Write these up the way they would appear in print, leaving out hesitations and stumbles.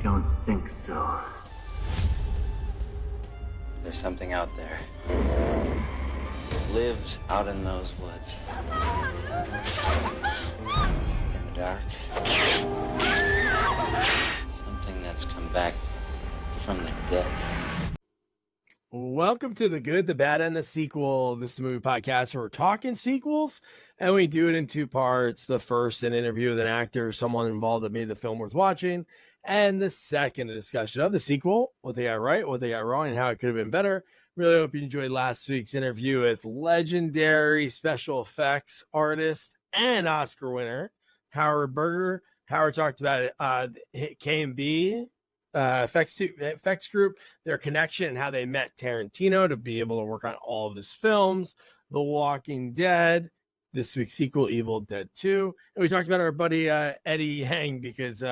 don't think so. There's something out there. It lives out in those woods. In the dark. Something that's come back from the dead. Welcome to The Good, the Bad, and the Sequel. This is the movie podcast where we're talking sequels, and we do it in two parts. The first, an interview with an actor or someone involved that made the film worth watching. And the second, a discussion of the sequel, what they got right, what they got wrong, and how it could have been better. Really hope you enjoyed last week's interview with legendary special effects artist and Oscar winner, Howard Berger. Howard talked about it, K&B effects group, their connection, and how they met Tarantino to be able to work on all of his films, The Walking Dead, this week's sequel, Evil Dead 2. And we talked about our buddy Eddie Yang, because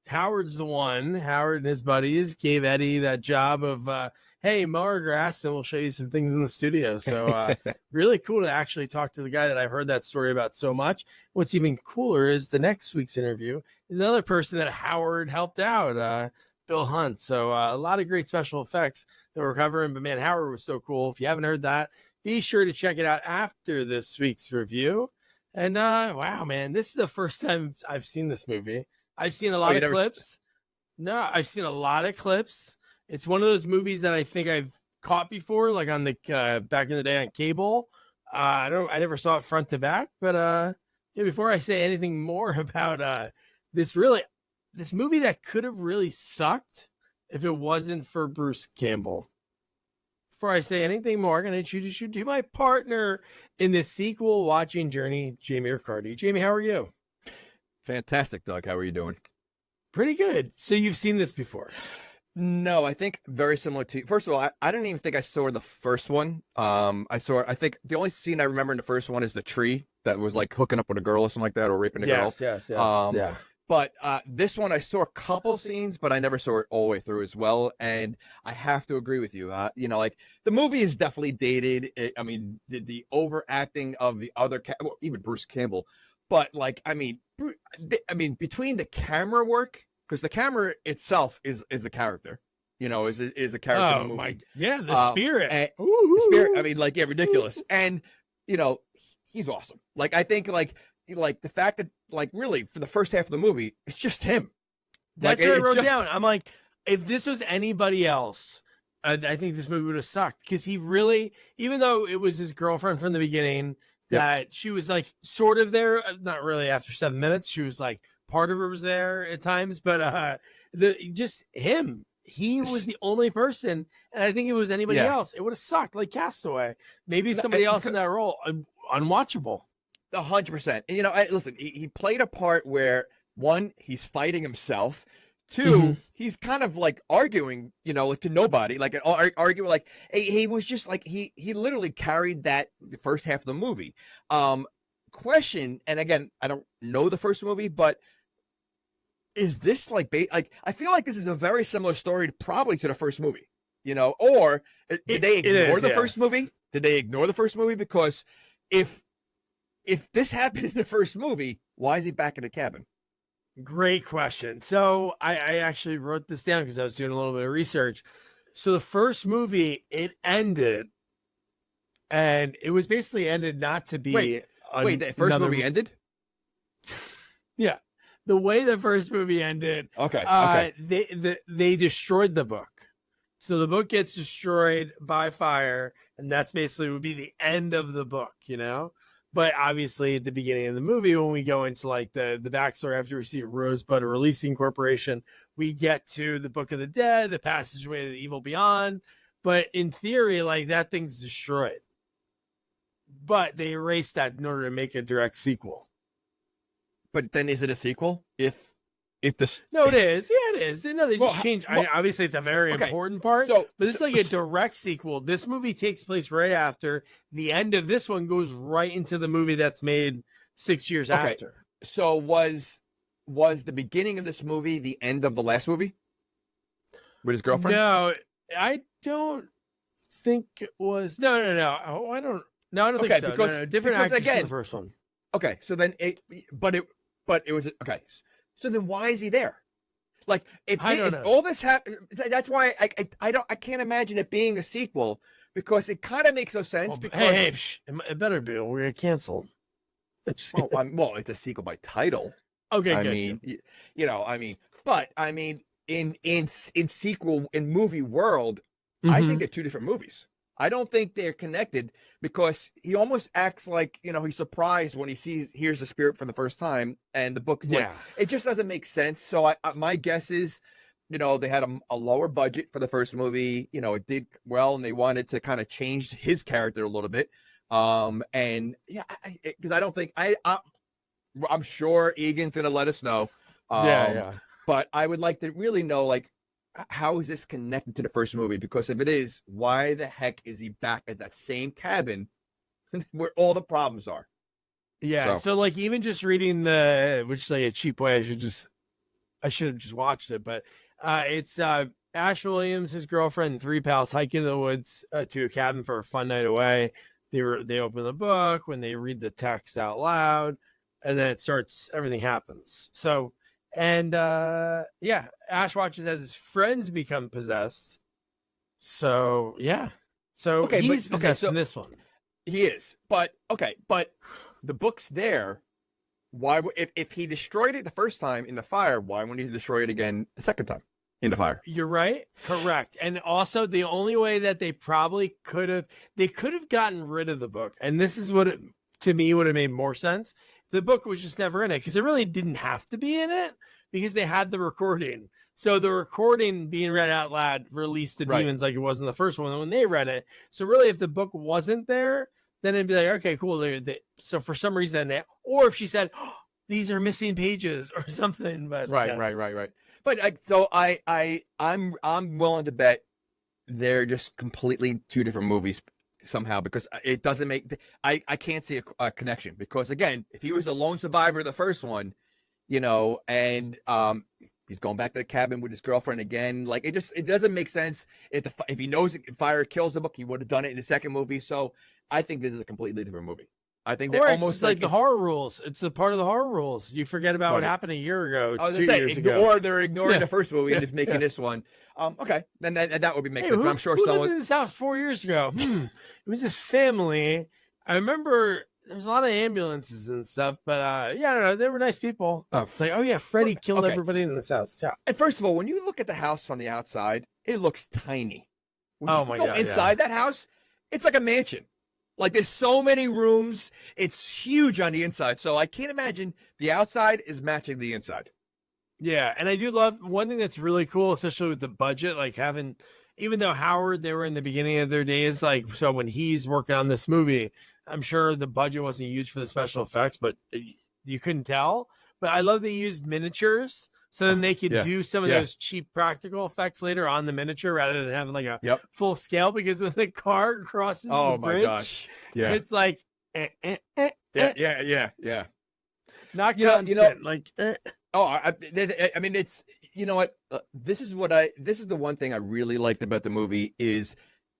Howard's the one. Howard and his buddies gave Eddie that job of, hey, mow our grass and we'll show you some things in the studio. So really cool to actually talk to the guy that I've heard that story about so much. What's even cooler is the next week's interview is another person that Howard helped out, Bill Hunt. So a lot of great special effects that we're covering. But man, Howard was so cool. If you haven't heard that, be sure to check it out after this week's review. And wow, man, this is the first time I've seen this movie. I've seen a lot of clips. No, I've seen a lot of clips. It's one of those movies that I think I've caught before, like on the back in the day on cable. I never saw it front to back, but yeah, before I say anything more about this movie that could have really sucked if it wasn't for Bruce Campbell. Before I say anything more, I'm going to introduce you to my partner in this sequel watching journey, Jamie Riccardi. Jamie, how are you? Fantastic, Doug. How are you doing? Pretty good. So you've seen this before? No, I think very similar to you. First of all, I didn't even think I saw the first one. I think the only scene I remember in the first one is the tree that was like hooking up with a girl or something like that, or raping a girl. Yes. Yeah. But this one, I saw a couple scenes, but I never saw it all the way through as well. And I have to agree with you. Like the movie is definitely dated. The overacting of the other, even Bruce Campbell. But like, between the camera work, because the camera itself is a character, is a character in the movie. The spirit. The spirit. Ridiculous. And he's awesome. Like, I think like the fact that like really for the first half of the movie, it's just him. That's what I wrote down. I'm like, if this was anybody else, I think this movie would have sucked, because he really, even though it was his girlfriend from the beginning. That she was like sort of there, not really after 7 minutes. She was like part of her was there at times, but just him. He was the only person, and I think if it was anybody else, it would have sucked, like Castaway. Maybe somebody else in that role, unwatchable. 100%. Listen, he played a part where one, he's fighting himself. Two, he's kind of like arguing, to nobody, like arguing, like he was just like, he literally carried that the first half of the movie. Question, and again, I don't know the first movie, but is this like I feel like this is a very similar story probably to the first movie, or did they ignore the first movie? Did they ignore the first movie? Because if this happened in the first movie, why is he back in the cabin? Great question. So I actually wrote this down because I was doing a little bit of research. So the first movie, it ended, and it was basically ended not to be. Wait, the first movie ended? Yeah, the way the first movie ended. Okay. They destroyed the book, so the book gets destroyed by fire, and that's basically would be the end of the book. But obviously, at the beginning of the movie, when we go into like the backstory after we see Rosebud Releasing Corporation, we get to the Book of the Dead, the passageway to the evil beyond. But in theory, like that thing's destroyed. But they erased that in order to make a direct sequel. But then, is it a sequel? No, it is. Yeah, it is. No, they just changed. Obviously, it's a very important part. But this is like a direct sequel. This movie takes place right after. The end of this one goes right into the movie that's made 6 years after. So was the beginning of this movie the end of the last movie with his girlfriend? No, I don't think it was. No. Oh, I don't. No, I don't think so. Because, different actors again, in the first one. Okay, so then it was okay. So then why is he there? Like if all this happened, that's why I can't imagine it being a sequel because it kind of makes no sense. Well, because it better be. We're gonna cancel. well, it's a sequel by title. Okay, I good, mean, good. but I mean, in sequel in movie world, I think they're two different movies. I don't think they're connected because he almost acts like, he's surprised when he hears the spirit for the first time, and the book, it just doesn't make sense. So my guess is, they had a lower budget for the first movie. It did well, and they wanted to kind of change his character a little bit. And yeah, because I don't think I'm sure Egan's gonna let us know. But I would like to really know, like, how is this connected to the first movie? Because if it is, why the heck is he back at that same cabin where all the problems are? Yeah. So like, even just reading which is like a cheap way, I should have just watched it, but it's Ash Williams, his girlfriend, and three pals hiking in the woods to a cabin for a fun night away. They open the book when they read the text out loud, and then everything happens. So, and Ash watches as his friends become possessed. So he's possessed in this one. He is, but the book's there. Why, if he destroyed it the first time in the fire, why wouldn't he destroy it again the second time in the fire? You're right. Correct. And also, the only way that they probably could have gotten rid of the book, and this is what to me would have made more sense. The book was just never in it because it really didn't have to be in it because they had the recording. So the recording being read out loud released the demons like it was in the first one when they read it. So really, if the book wasn't there, then it'd be like, okay, cool. So for some reason, or if she said, oh, these are missing pages or something, but right. But I'm willing to bet they're just completely two different movies somehow, because it doesn't make, I can't see a connection, because again, if he was the lone survivor of the first one, and he's going back to the cabin with his girlfriend again, like it doesn't make sense. If he knows fire kills the book, he would have done it in the second movie. So I think this is a completely different movie. I think they're almost like the horror rules. It's a part of the horror rules. You forget about what happened a year ago, I was 2 years ago. Or they're ignoring the first movie and just making this one. Okay, then that would make sense. But I'm sure who someone lived in this house 4 years ago. It was this family. I remember there's a lot of ambulances and stuff, but I don't know. They were nice people. It's like, oh yeah, Freddie killed everybody in this house. Yeah. And first of all, when you look at the house from the outside, it looks tiny. When you go inside that house, it's like a mansion. Like, there's so many rooms. It's huge on the inside. So I can't imagine the outside is matching the inside. Yeah. And I do love one thing that's really cool, especially with the budget, like even though Howard, they were in the beginning of their days, like, so when he's working on this movie, I'm sure the budget wasn't huge for the special effects, but you couldn't tell. But I love they used miniatures, so then they could do some of those cheap practical effects later on the miniature rather than having like a full scale. Because when the car crosses the bridge, gosh, it's like yeah. Not constant, like. I mean, it's, what, this is the one thing I really liked about the movie is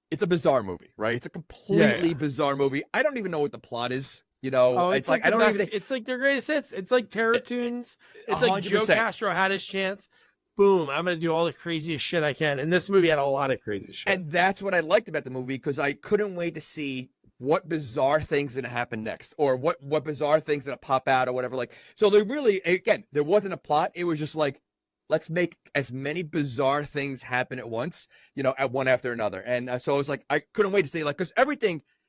it's a bizarre movie, right? It's a completely bizarre movie. I don't even know what the plot is. It's like I don't even think it's like their greatest hits. It's like Terror Tunes. It's 100%. Like Joe Castro had his chance. Boom, I'm going to do all the craziest shit I can. And this movie had a lot of crazy shit. And that's what I liked about the movie, because I couldn't wait to see what bizarre things going to happen next, or what bizarre things going to pop out or whatever. Like, so there really, again, there wasn't a plot. It was just like, let's make as many bizarre things happen at once, at one after another. And so I was like, I couldn't wait to see, like, because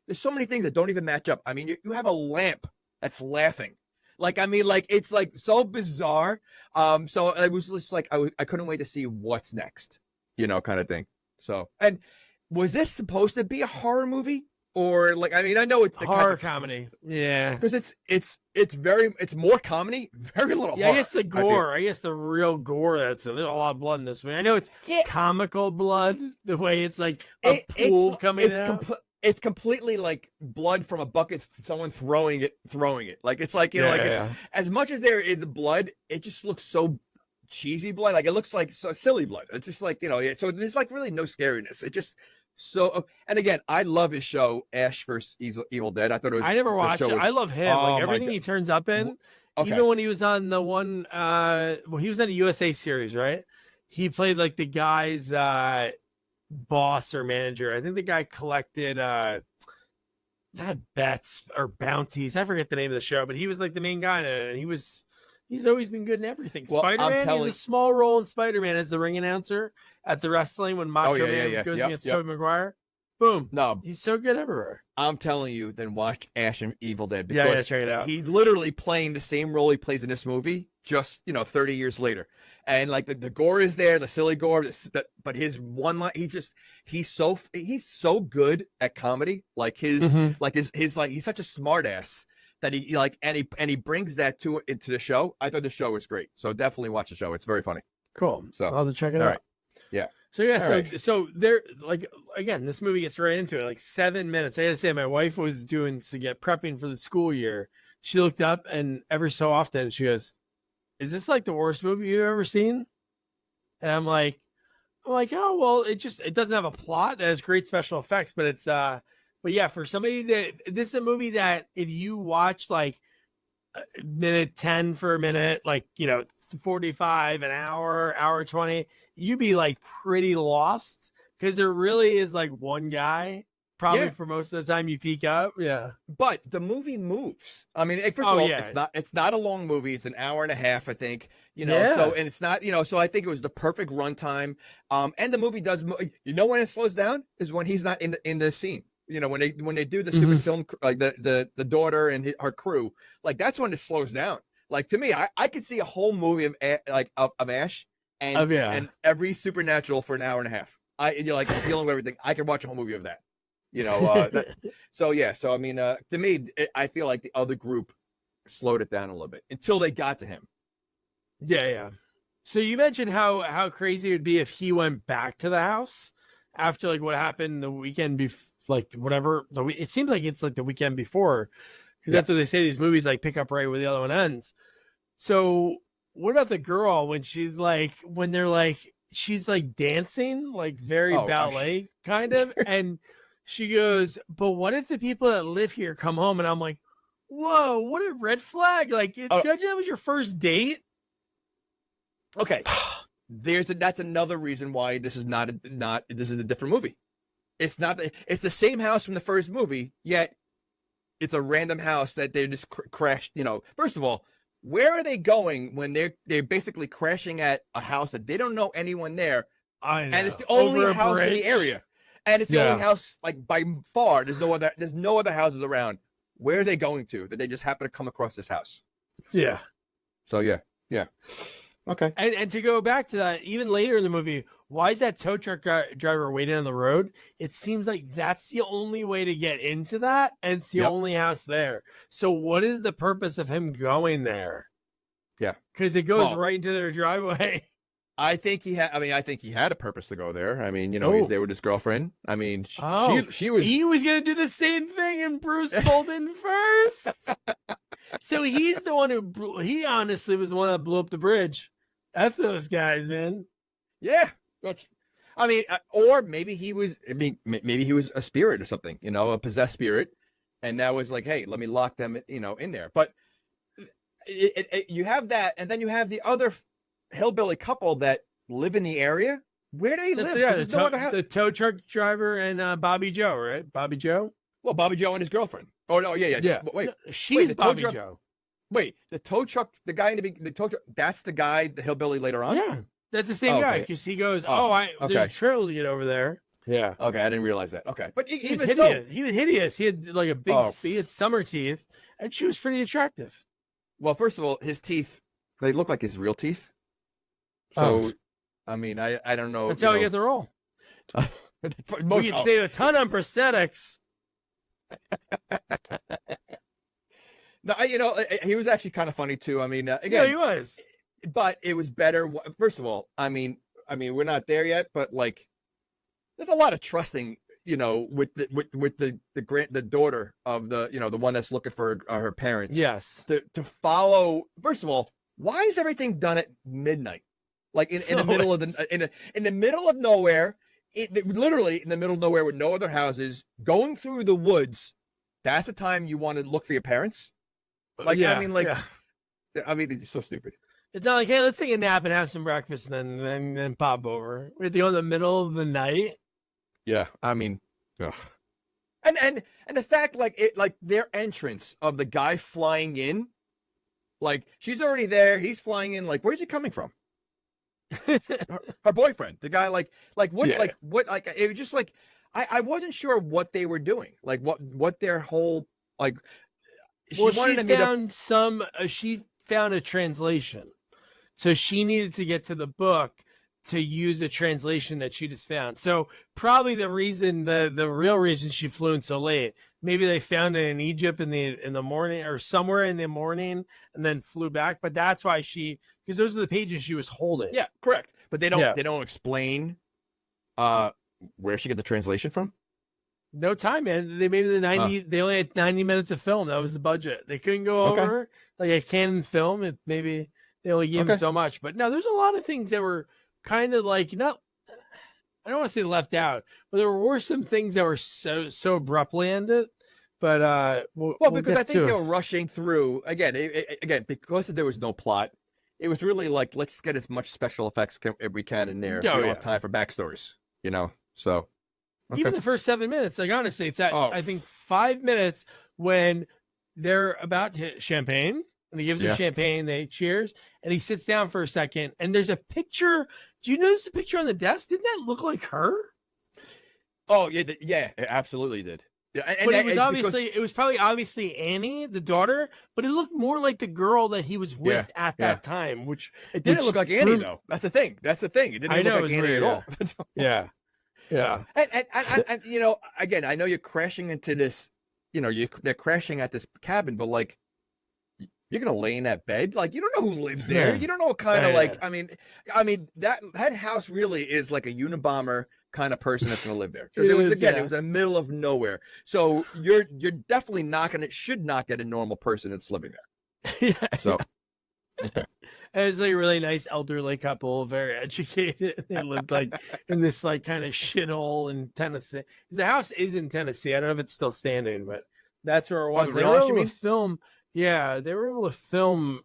there's so many things that don't even match up. I mean, you have a lamp that's laughing. Like, I mean, like, it's like so bizarre. So it was just like, I couldn't wait to see what's next, kind of thing. So, and was this supposed to be a horror movie? Or like, I mean, I know it's the horror comedy. Yeah. Because it's more comedy, very little horror. I guess the gore, I guess the real gore, there's a lot of blood in this movie. I know it's comical blood, the way it's like a pool coming out. It's completely like blood from a bucket, someone throwing it. Like, it's like, as much as there is blood, it just looks so cheesy blood. Like, it looks like so silly blood. It's just like, so there's like really no scariness. It just, so, and again, I love his show, Ash vs. Evil Dead. I thought it was. I never watched it. I love him. Like, everything he turns up in Okay. Even when he was on the one, well, he was on a USA series, right? He played like the guy's boss or manager. I think the guy collected not bets or bounties. I forget the name of the show, but he was like the main guy in it, and he's always been good in everything. Well, Spider-Man, he has a small role in Spider-Man as the ring announcer at the wrestling when Macho Man goes against Tobey Maguire. Boom. No, he's so good everywhere. I'm telling you, then watch Ash and Evil Dead, Yeah, because check it out. he's literally playing the same role he plays in this movie, just 30 years later. And like the gore is there, the silly gore, but his one line, he's so good at comedy. Like his he's such a smart ass that he brings that into the show. I thought the show was great, so definitely watch the show. It's very funny. Cool. So I'll have to check it all out. right. Yeah. So yeah, All so there, like, again, this movie gets right into it, like 7 minutes. I gotta say, my wife was prepping for the school year. She looked up, and every so often she goes, "Is this like the worst movie you've ever seen?" And I'm like, oh well, it doesn't have a plot that has great special effects, but it's but yeah, for somebody this is a movie that if you watch like minute 10 for a minute, like 45, an hour 20, you'd be like pretty lost, because there really is like one guy probably for most of the time you peek up. Yeah, but the movie moves. I mean, first of all, it's not a long movie. It's an hour and a half, I think. So, and it's not, so I think it was the perfect runtime. And the movie does, when it slows down is when he's not in the scene. When they do the stupid film, like the daughter and her crew, like that's when it slows down. Like to me, I could see a whole movie of Ash and every supernatural for an hour and a half. Like dealing with everything. I could watch a whole movie of that. So I mean, to me, I feel like the other group slowed it down a little bit until they got to him. Yeah. So you mentioned how crazy it would be if he went back to the house after like what happened the weekend before, like whatever. It seems like it's like the weekend before, because that's what they say. These movies like pick up right where the other one ends. So what about the girl when she's like she's like dancing like very ballet kind of, and she goes, "But what if the people that live here come home?" And I'm like, "Whoa, what a red flag!" Like, imagine that was your first date. Okay, that's another reason why this is this is a different movie. It's not. It's the same house from the first movie, yet it's a random house that they just crashed. First of all, where are they going when they're basically crashing at a house that they don't know anyone there? I know. And it's the only house in the area, and it's the only house like by far. There's no other houses around. Where are they going to? That they just happen to come across this house? Yeah. So yeah. Okay. And to go back to that, even later in the movie, why is that tow truck driver waiting on the road? It seems like that's the only way to get into that, and it's the only house there. So what is the purpose of him going there? Yeah. Because it goes right into their driveway. I think he had a purpose to go there. I mean, he's there with his girlfriend. I mean, he was going to do the same thing, and Bruce pulled in first. So he's the one he honestly was the one that blew up the bridge. F those guys, man. Yeah. I mean, or maybe he was a spirit or something, a possessed spirit. And that was like, hey, let me lock them, in there. But you have that. And then you have the other hillbilly couple that live in the area. Where do they live? There's no other house. The tow truck driver and Bobby Joe, right? Bobby Joe? Well, Bobby Joe and his girlfriend. Oh, no, yeah. Wait, she's Bobby Joe. Wait, the tow truck, the guy in the tow truck, that's the guy, the hillbilly later on? Yeah, that's the same guy, because he goes, there's a trail to get over there. Yeah. Okay, I didn't realize that. Okay. But he was hideous. He was hideous. He had like a big, he had summer teeth, and she was pretty attractive. Well, first of all, his teeth, they look like his real teeth. So, I mean, I don't know. That's how we get the role. We could save a ton on prosthetics. No, he was actually kind of funny too. I mean, again, yeah, he was. But it was better. First of all, I mean, we're not there yet, but like, there's a lot of trusting, with the daughter of the one that's looking for her parents. Yes. To follow. First of all, why is everything done at midnight? Like in the middle of in the middle of nowhere, literally in the middle of nowhere with no other houses, going through the woods. That's the time you want to look for your parents. Like, I mean, like, I mean, it's so stupid. It's not like, hey, let's take a nap and have some breakfast and then pop over. We have to go in the middle of the night. Yeah, I mean, ugh. And the fact like their entrance of the guy flying in, like she's already there, he's flying in, like where's he coming from? her boyfriend, the guy, like what, Yeah. like it was just like I wasn't sure what they were doing, like what their whole like. She found a translation, so she needed to get to the book to use a translation that she just found. So probably the reason, the real reason she flew in so late, maybe they found it in Egypt in the morning or somewhere in the morning and then flew back. But that's why because those are the pages she was holding. Yeah, correct. But they don't explain where she got the translation from. No time, man. They made they only had 90 minutes of film. That was the budget. They couldn't go over like a Canon film. Maybe they only gave them so much. But no, there's a lot of things that were kind of like, I don't want to say left out, but there were some things that were so abruptly ended. But we'll because I think they were rushing through again because there was no plot. It was really like, let's get as much special effects as we can in there. We don't have time for backstories, so even the first 7 minutes, like honestly, it's I think 5 minutes when they're about to hit champagne and he gives her champagne, they cheers, and he sits down for a second, and there's a picture. Do you notice the picture on the desk? Didn't that look like her? Oh yeah, it absolutely did. Yeah, but it was probably obviously Annie, the daughter, but it looked more like the girl that he was with at that time. Which it didn't look like Annie though. That's the thing. It didn't look like Annie at all. Yeah. Yeah. And again, I know you're crashing into this. They're crashing at this cabin, but like, you're gonna lay in that bed. Like, you don't know who lives there. You don't know what kind of like. I mean that house really is like a Unabomber kind of person that's gonna live there. Because it was in the middle of nowhere. So you're definitely should not get a normal person that's living there. So. Okay. And it's like a really nice elderly couple, very educated. They lived like in this like kind of shithole in Tennessee. The house is in Tennessee. I don't know if it's still standing, but that's where it was. They were able to film. Yeah, they were able to film.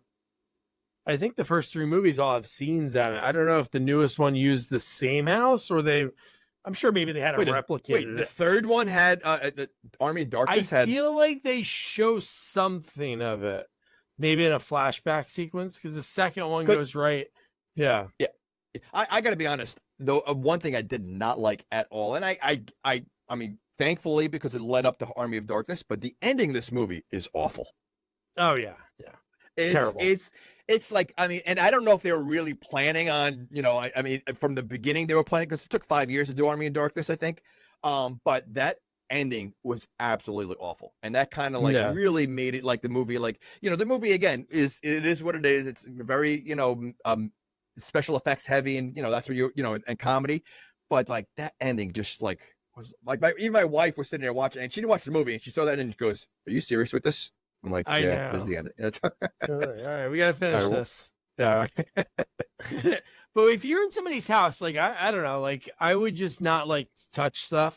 I think the first 3 movies all have scenes on it. I don't know if the newest one used the same house or I'm sure maybe they had to replicate it. The third one had the Army of Darkness. I feel like they show something of it. Maybe in a flashback sequence, because the second one goes right. Yeah. Yeah. I got to be honest, though, one thing I did not like at all, and I mean, thankfully, because it led up to Army of Darkness, but the ending of this movie is awful. Oh, yeah. Yeah. It's terrible. It's like, I mean, and I don't know if they were really planning on, I mean, from the beginning they were planning, because it took 5 years to do Army of Darkness, I think. But that ending was absolutely awful, and that kind of like really made it like the movie, like the movie again is what it is. It's very special effects heavy, and that's where and comedy, but like that ending just like was like even my wife was sitting there watching, and she didn't watch the movie, and she saw that and she goes, "Are you serious with this?" I'm like, I know. This is the end. All right, we gotta finish this. Yeah. But if you're in somebody's house, like I don't know, like I would just not like touch stuff.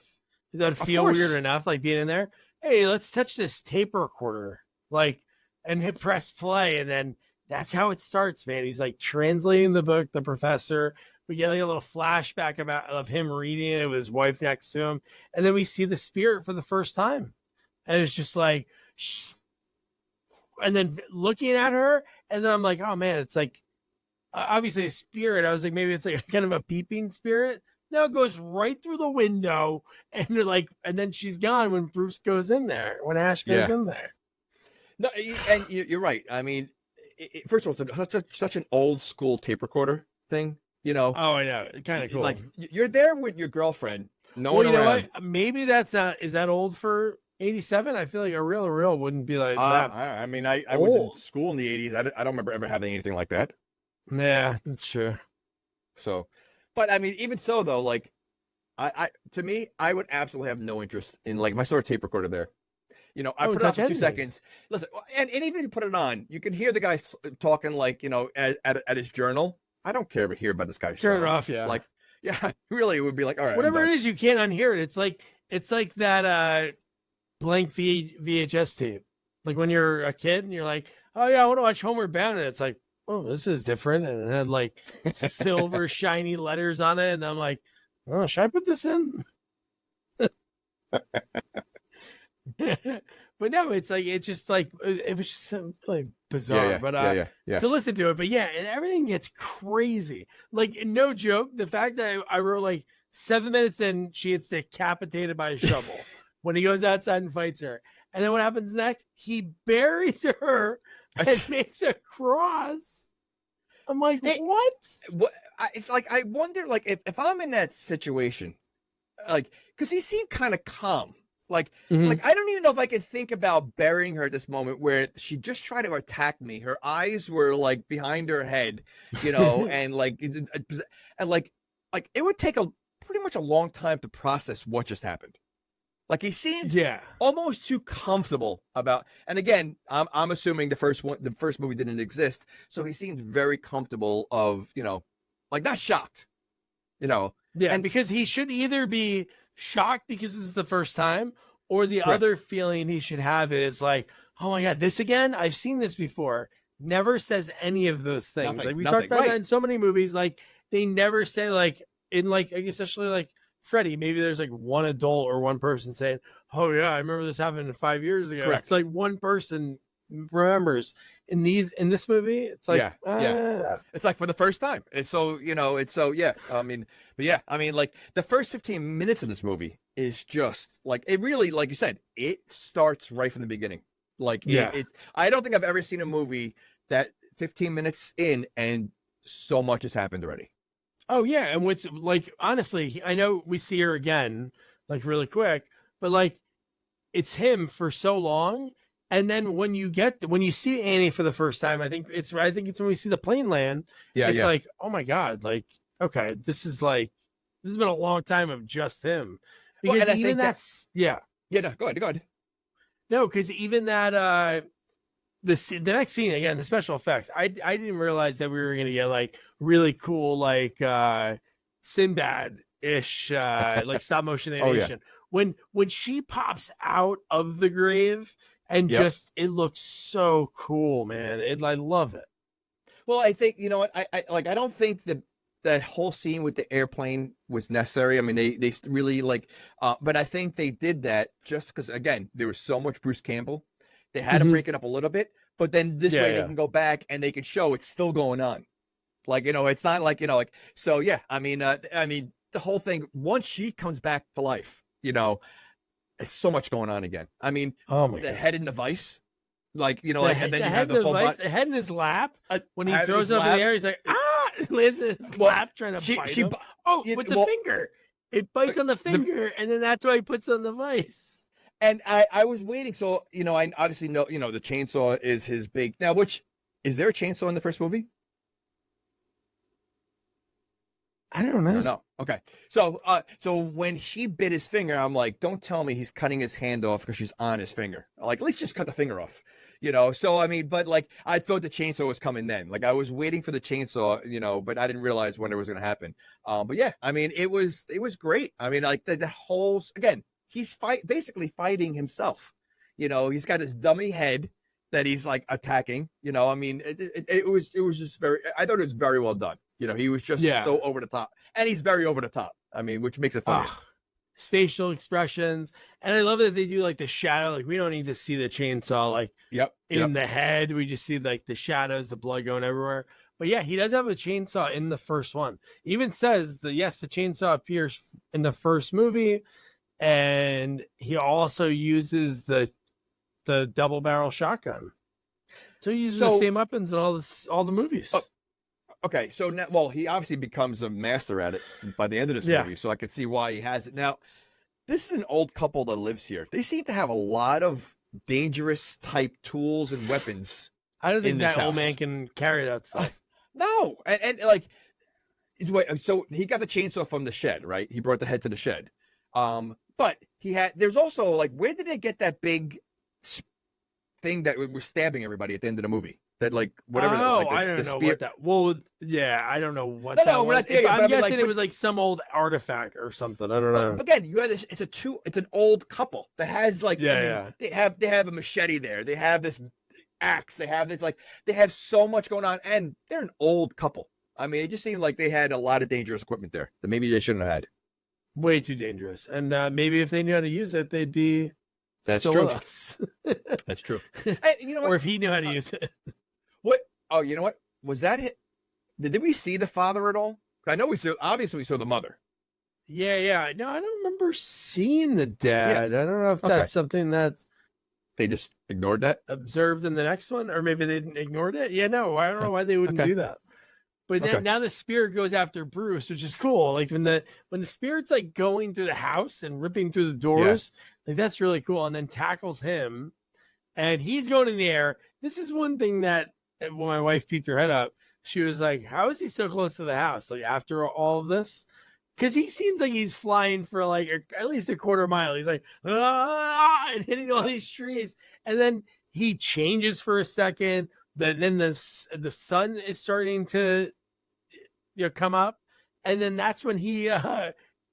That would feel weird enough, like being in there. Hey, let's touch this tape recorder, like, and hit press play, and then that's how it starts, man. He's like translating the book, the professor. We get like a little flashback of him reading it with his wife next to him, and then we see the spirit for the first time, and it's just like, and then looking at her, and then I'm like, oh man, it's like obviously a spirit. I was like, maybe it's like kind of a peeping spirit. No, it goes right through the window, and you're like, and then she's gone when Bruce goes in there, when Ash goes in there. No, and you're right. I mean, first of all, it's such an old school tape recorder thing, Oh, I know, kind of cool. Like you're there with your girlfriend. No one around. Know what? Maybe that's not. Is that old for '87? I feel like a real wouldn't be like that. I mean, I was in school in the '80s. I don't remember ever having anything like that. Yeah, that's true. So. But I mean, even so though, like, to me, I would absolutely have no interest in, like, if I saw a tape recorder there, I put it on for 2 seconds. Listen, and even if you put it on, you can hear the guy talking, like, at his journal. I don't care to hear about this guy's turn it off, yeah. Like, yeah, really, it would be like, all right, whatever it is, you can't unhear it. It's like that blank VHS tape. Like when you're a kid and you're like, oh yeah, I want to watch Homeward Bound, and it's like, oh, this is different, and it had like silver shiny letters on it, and I'm like, oh, should I put this in? But no, it's like, it's just like, it was just so, like bizarre. But to listen to it, but yeah, and everything gets crazy. Like, no joke, the fact that I wrote like 7 minutes in, she gets decapitated by a shovel when he goes outside and fights her. And then what happens next? He buries her and makes a cross. I'm like, what? It's like, I wonder, like, if I'm in that situation, like, because he seemed kind of calm. Like, like, I don't even know if I could think about burying her at this moment where she just tried to attack me. Her eyes were like behind her head, you know, and like it would take pretty much a long time to process what just happened. Like, he seemed almost too comfortable about, and again, I'm assuming the first movie didn't exist, so he seemed very comfortable of, you know, like, not shocked, you know. Yeah, and because he should either be shocked because this is the first time, or the other feeling he should have is like, oh my god, this again? I've seen this before. Never says any of those things. Like, we talked about that in so many movies. Like, they never say, like, in like, especially like Freddy, maybe there's like one adult or one person saying, oh yeah, I remember this happened 5 years ago. It's like one person remembers. In this movie, it's like, it's like for the first time. It's so, you know, it's so, I mean, but yeah, I mean, like, the first 15 minutes of this movie is just like, it really, like you said, it starts right from the beginning. Like, I don't think I've ever seen a movie that 15 minutes in and so much has happened already. Oh yeah, and what's like, honestly, I know we see her again, like, really quick, but like, it's him for so long, and then when you see Annie for the first time, I think it's when we see the plane land. It's like, oh my god, like, okay, this has been a long time of just him, because even that's no, go ahead. No, because even that the next scene, again, the special effects, I didn't realize that we were gonna get like really cool, like Sinbad-ish like stop motion animation. When she pops out of the grave and just, it looks so cool, man. I love it. Well, I think, you know what, I don't think that whole scene with the airplane was necessary. I mean, they really like, but I think they did that just because, again, there was so much Bruce Campbell. They had to break it up a little bit, but then this way they can go back and they can show it's still going on. Like, you know, it's not like, you know, like, so yeah, I mean, the whole thing, once she comes back to life, you know, there's so much going on again. I mean, the head in the vice, like, you know, like, and then you have the full the head in his lap, when he throws it up in the air, he's like, lands in his lap trying to bite him. With the finger. It bites on the finger, and then that's why he puts it on the vice. And I was waiting, so, you know, I obviously know, you know, the chainsaw is his big, now, which, is there a chainsaw in the first movie? I don't know. No. Okay. So when she bit his finger, I'm like, don't tell me he's cutting his hand off because she's on his finger. Like, at least just cut the finger off, you know? So, I mean, but like, I thought the chainsaw was coming then. Like, I was waiting for the chainsaw, you know, but I didn't realize when it was going to happen. But yeah, I mean, it was great. I mean, like, the whole, again, he's basically fighting himself. You know, he's got this dummy head that he's like attacking, you know. I mean, it was just I thought it was very well done. You know, he was just so over the top, and he's very over the top. I mean, which makes it funny. His facial expressions, and I love that they do like the shadow. Like, we don't need to see the chainsaw like in the head. We just see like the shadows, the blood going everywhere. But yeah, he does have a chainsaw in the first one. Even says the chainsaw appears in the first movie, and he also uses the double barrel shotgun. So he uses the same weapons in all the movies. Okay, so now, well, he obviously becomes a master at it by the end of this movie, so I can see why he has it. Now, this is an old couple that lives here. They seem to have a lot of dangerous type tools and weapons. I don't think that old man can carry that stuff. No, and like, so he got the chainsaw from the shed, right? He brought the head to the shed. But there's also like, where did they get that big thing that was stabbing everybody at the end of the movie? That like, whatever. I don't know what that. Well, yeah, I don't know what that was. I'm guessing it was like some old artifact or something. I don't know. But again, you have this. It's an old couple that has like, they have a machete there. They have this axe. They have this, like, they have so much going on, and they're an old couple. I mean, it just seemed like they had a lot of dangerous equipment there that maybe they shouldn't have had. Way too dangerous. And maybe if they knew how to use it, they'd be still with us. That's true. And you know Or what? if he knew how to use it. What? Oh, you know what? Was that it? Did we see the father at all? I know obviously we saw the mother. Yeah. No, I don't remember seeing the dad. I don't know if that's something that they just ignored that. Observed in the next one, or maybe they didn't ignored it. Yeah, no, I don't know why they wouldn't do that. But then now the spirit goes after Bruce, which is cool. Like when the spirit's like going through the house and ripping through the doors, like that's really cool. And then tackles him, and he's going in the air. This is one thing that when my wife peeked her head up, she was like, "How is he so close to the house? Like after all of this." Because he seems like he's flying for like at least a quarter mile. He's like, and hitting all these trees. And then he changes for a second. Then the sun is starting to come up. And then that's when he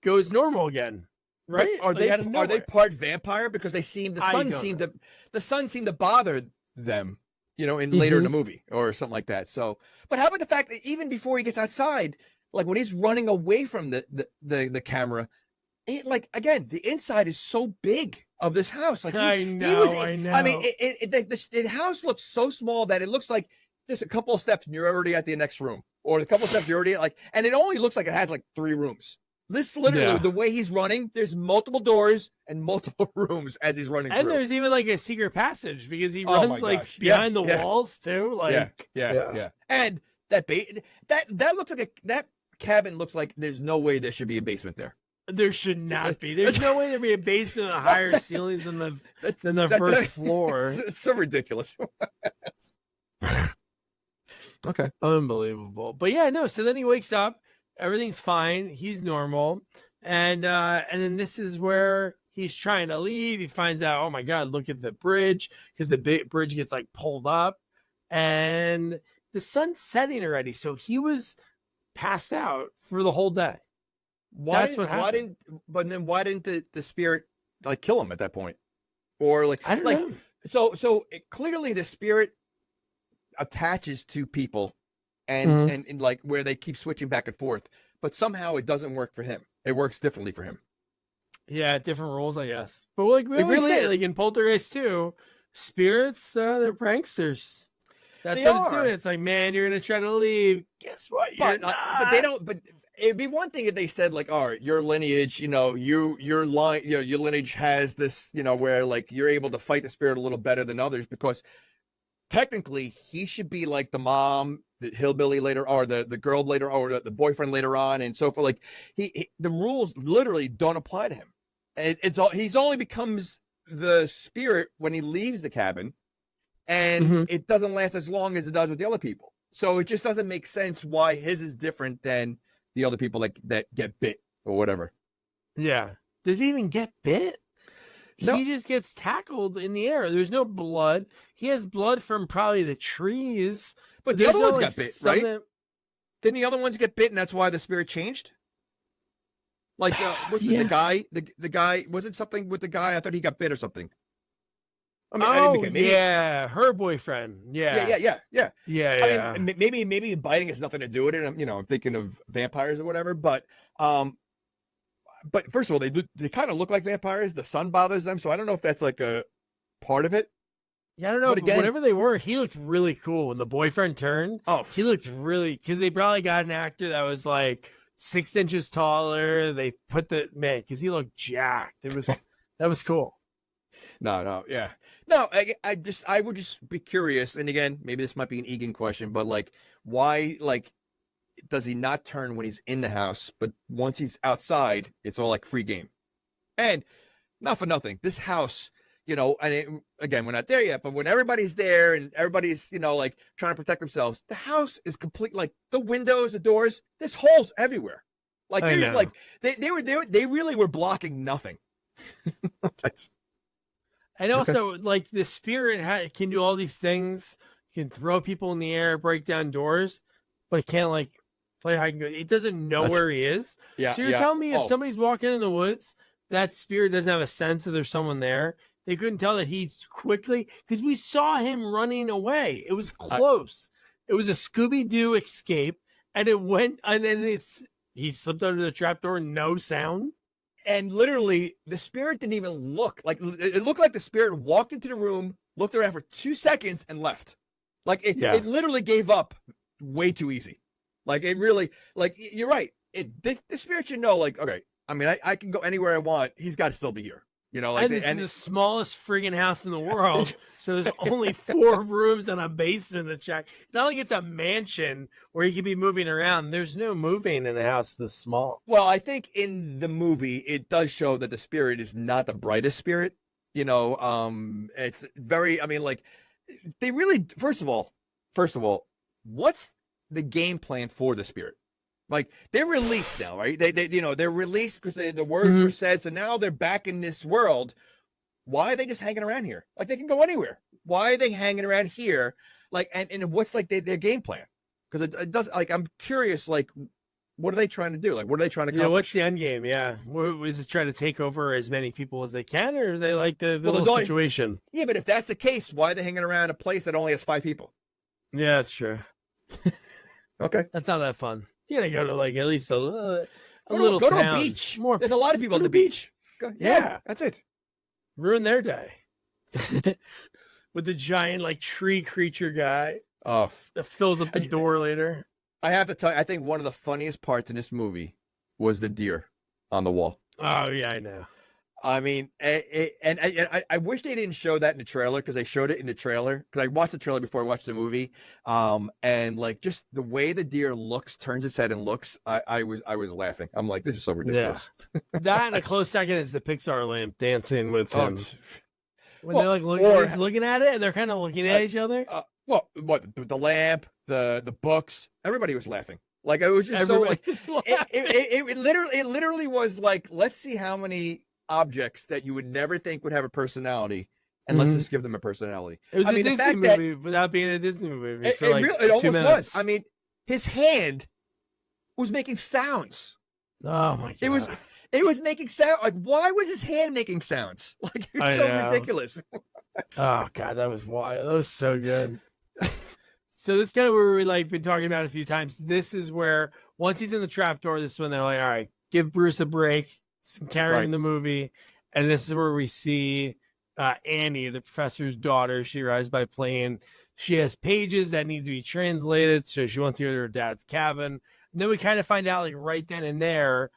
goes normal again. Right? But are they part vampire? Because the sun seemed to bother them, later in the movie or something like that. So, but how about the fact that even before he gets outside, like when he's running away from the camera, again, the inside is so big of this house. Like I know. I mean, the house looks so small that it looks like there's a couple of steps and you're already at the next room, or a couple of steps you're already at, and it only looks like it has like 3 rooms. This literally, the way he's running, there's multiple doors and multiple rooms as he's running and through. There's even like a secret passage because he runs behind the walls too. Like yeah. And that looks like that cabin looks like there's no way there should be a basement there. There should not be. There's no way there'd be a basement with higher ceilings than the first floor. It's so ridiculous. Okay. Unbelievable. But yeah, no. So then he wakes up. Everything's fine. He's normal. And then this is where he's trying to leave. He finds out, oh my God, look at the bridge, because the big bridge gets like pulled up and the sun's setting already. So he was passed out for the whole day. Why didn't the spirit like kill him at that point? Or like, I don't know. So clearly the spirit attaches to people and like where they keep switching back and forth, but somehow it doesn't work for him. It works differently for him. Yeah, different rules, I guess. But like we always say, like in Poltergeist 2, spirits, they're pranksters. That's what it's doing. It's like, man, you're gonna try to leave. Guess what? You're not. But they don't. But it'd be one thing if they said like, all right, your lineage, your line, your lineage has this, where like you're able to fight the spirit a little better than others, because technically he should be like the mom, the hillbilly later, or the girl later, or the boyfriend later on, and so forth. Like the rules literally don't apply to him. He's only becomes the spirit when he leaves the cabin, and it doesn't last as long as it does with the other people. So it just doesn't make sense why his is different than the other people that get bit or whatever. Yeah. Does he even get bit? No. He just gets tackled in the air. There's no blood. He has blood from probably the trees. But the other ones got bit, right? Didn't the other ones get bit, and that's why the spirit changed? Like, the guy? The guy, was it something with the guy? I thought he got bit or something. I mean, her boyfriend. Yeah. I mean, maybe biting has nothing to do with it. I'm thinking of vampires or whatever. But first of all, they kind of look like vampires. The sun bothers them, so I don't know if that's like a part of it. Yeah, I don't know. But again, whatever they were, he looked really cool when the boyfriend turned. Oh, he looked really, because they probably got an actor that was like 6 inches taller. They put because he looked jacked. That was cool. No, yeah. No, I would just be curious, and again, maybe this might be an Egan question, but like, why, like, does he not turn when he's in the house, but once he's outside, it's all like free game? And not for nothing, this house, again, we're not there yet, but when everybody's there and everybody's, like trying to protect themselves, the house is complete, like the windows, the doors, there's holes everywhere. Like there's like, they really were blocking nothing. And also, like, the spirit can do all these things. It can throw people in the air, break down doors, but it can't, like, play hide and go. It doesn't know where he is. Yeah. So you're telling me if somebody's walking in the woods, that spirit doesn't have a sense that there's someone there. they couldn't tell that he's quickly, because we saw him running away. It was close. It was a Scooby-Doo escape, and it went, and then he slipped under the trapdoor, no sound. And literally, the spirit didn't even look. Like, it looked like the spirit walked into the room, looked around for 2 seconds, and left. Like, it literally gave up way too easy. Like, it really, like, you're right. The spirit should know, like, okay, I mean, I can go anywhere I want. He's got to still be here. You know, like, and this is the smallest friggin' house in the world. So there's only 4 rooms and a basement in the shack. It's not like it's a mansion where you can be moving around. There's no moving in a house this small. Well, I think in the movie, it does show that the spirit is not the brightest spirit. You know, it's very, I mean, like, they really, first of all, what's the game plan for the spirit? Like, they're released now, right? They you know, they're released because the words were said. So now they're back in this world. Why are they just hanging around here? Like, they can go anywhere. Why are they hanging around here? Like, and what's like their game plan? Because it does, like, I'm curious, like, what are they trying to do? Like, what are they trying to accomplish? Yeah, what's the end game? Yeah. Is it trying to take over as many people as they can, or are they like the little situation? Yeah, but if that's the case, why are they hanging around a place that only has 5 people? Yeah, that's true. Okay. That's not that fun. You gotta go to, like, at least a little go town. to a beach. More, there's a lot of people on the beach. Yeah, that's it. Ruin their day. With the giant, like, tree creature guy. Oh, that fills up the door later. I have to tell you, I think one of the funniest parts in this movie was the deer on the wall. Oh yeah, I know. I mean, I wish they didn't show that in the trailer, because they showed it in the trailer. Because I watched the trailer before I watched the movie, and like, just the way the deer looks, turns its head and looks, I was laughing. I'm like, this is so ridiculous. Yeah. That in a close second is the Pixar lamp dancing with him. When they're like looking at it, and they're kind of looking at each other. Well, what, the lamp, the books, everybody was laughing. Like, it was just so like it literally was like, let's see how many objects that you would never think would have a personality, and let's just give them a personality. It was a Disney movie without being a Disney movie. It almost was. I mean, his hand was making sounds. Oh my god! It was making sound. Like, why was his hand making sounds? Like, it's so ridiculous. Oh god, that was wild. That was so good. So this is kind of where we like been talking about a few times. This is where once he's in the trapdoor, this is when they're like, all right, give Bruce a break. Carrying the movie, and this is where we see Annie, the professor's daughter. She arrives by plane. She has pages that need to be translated, so she wants to go to her dad's cabin. And then we kind of find out, like, right then and there.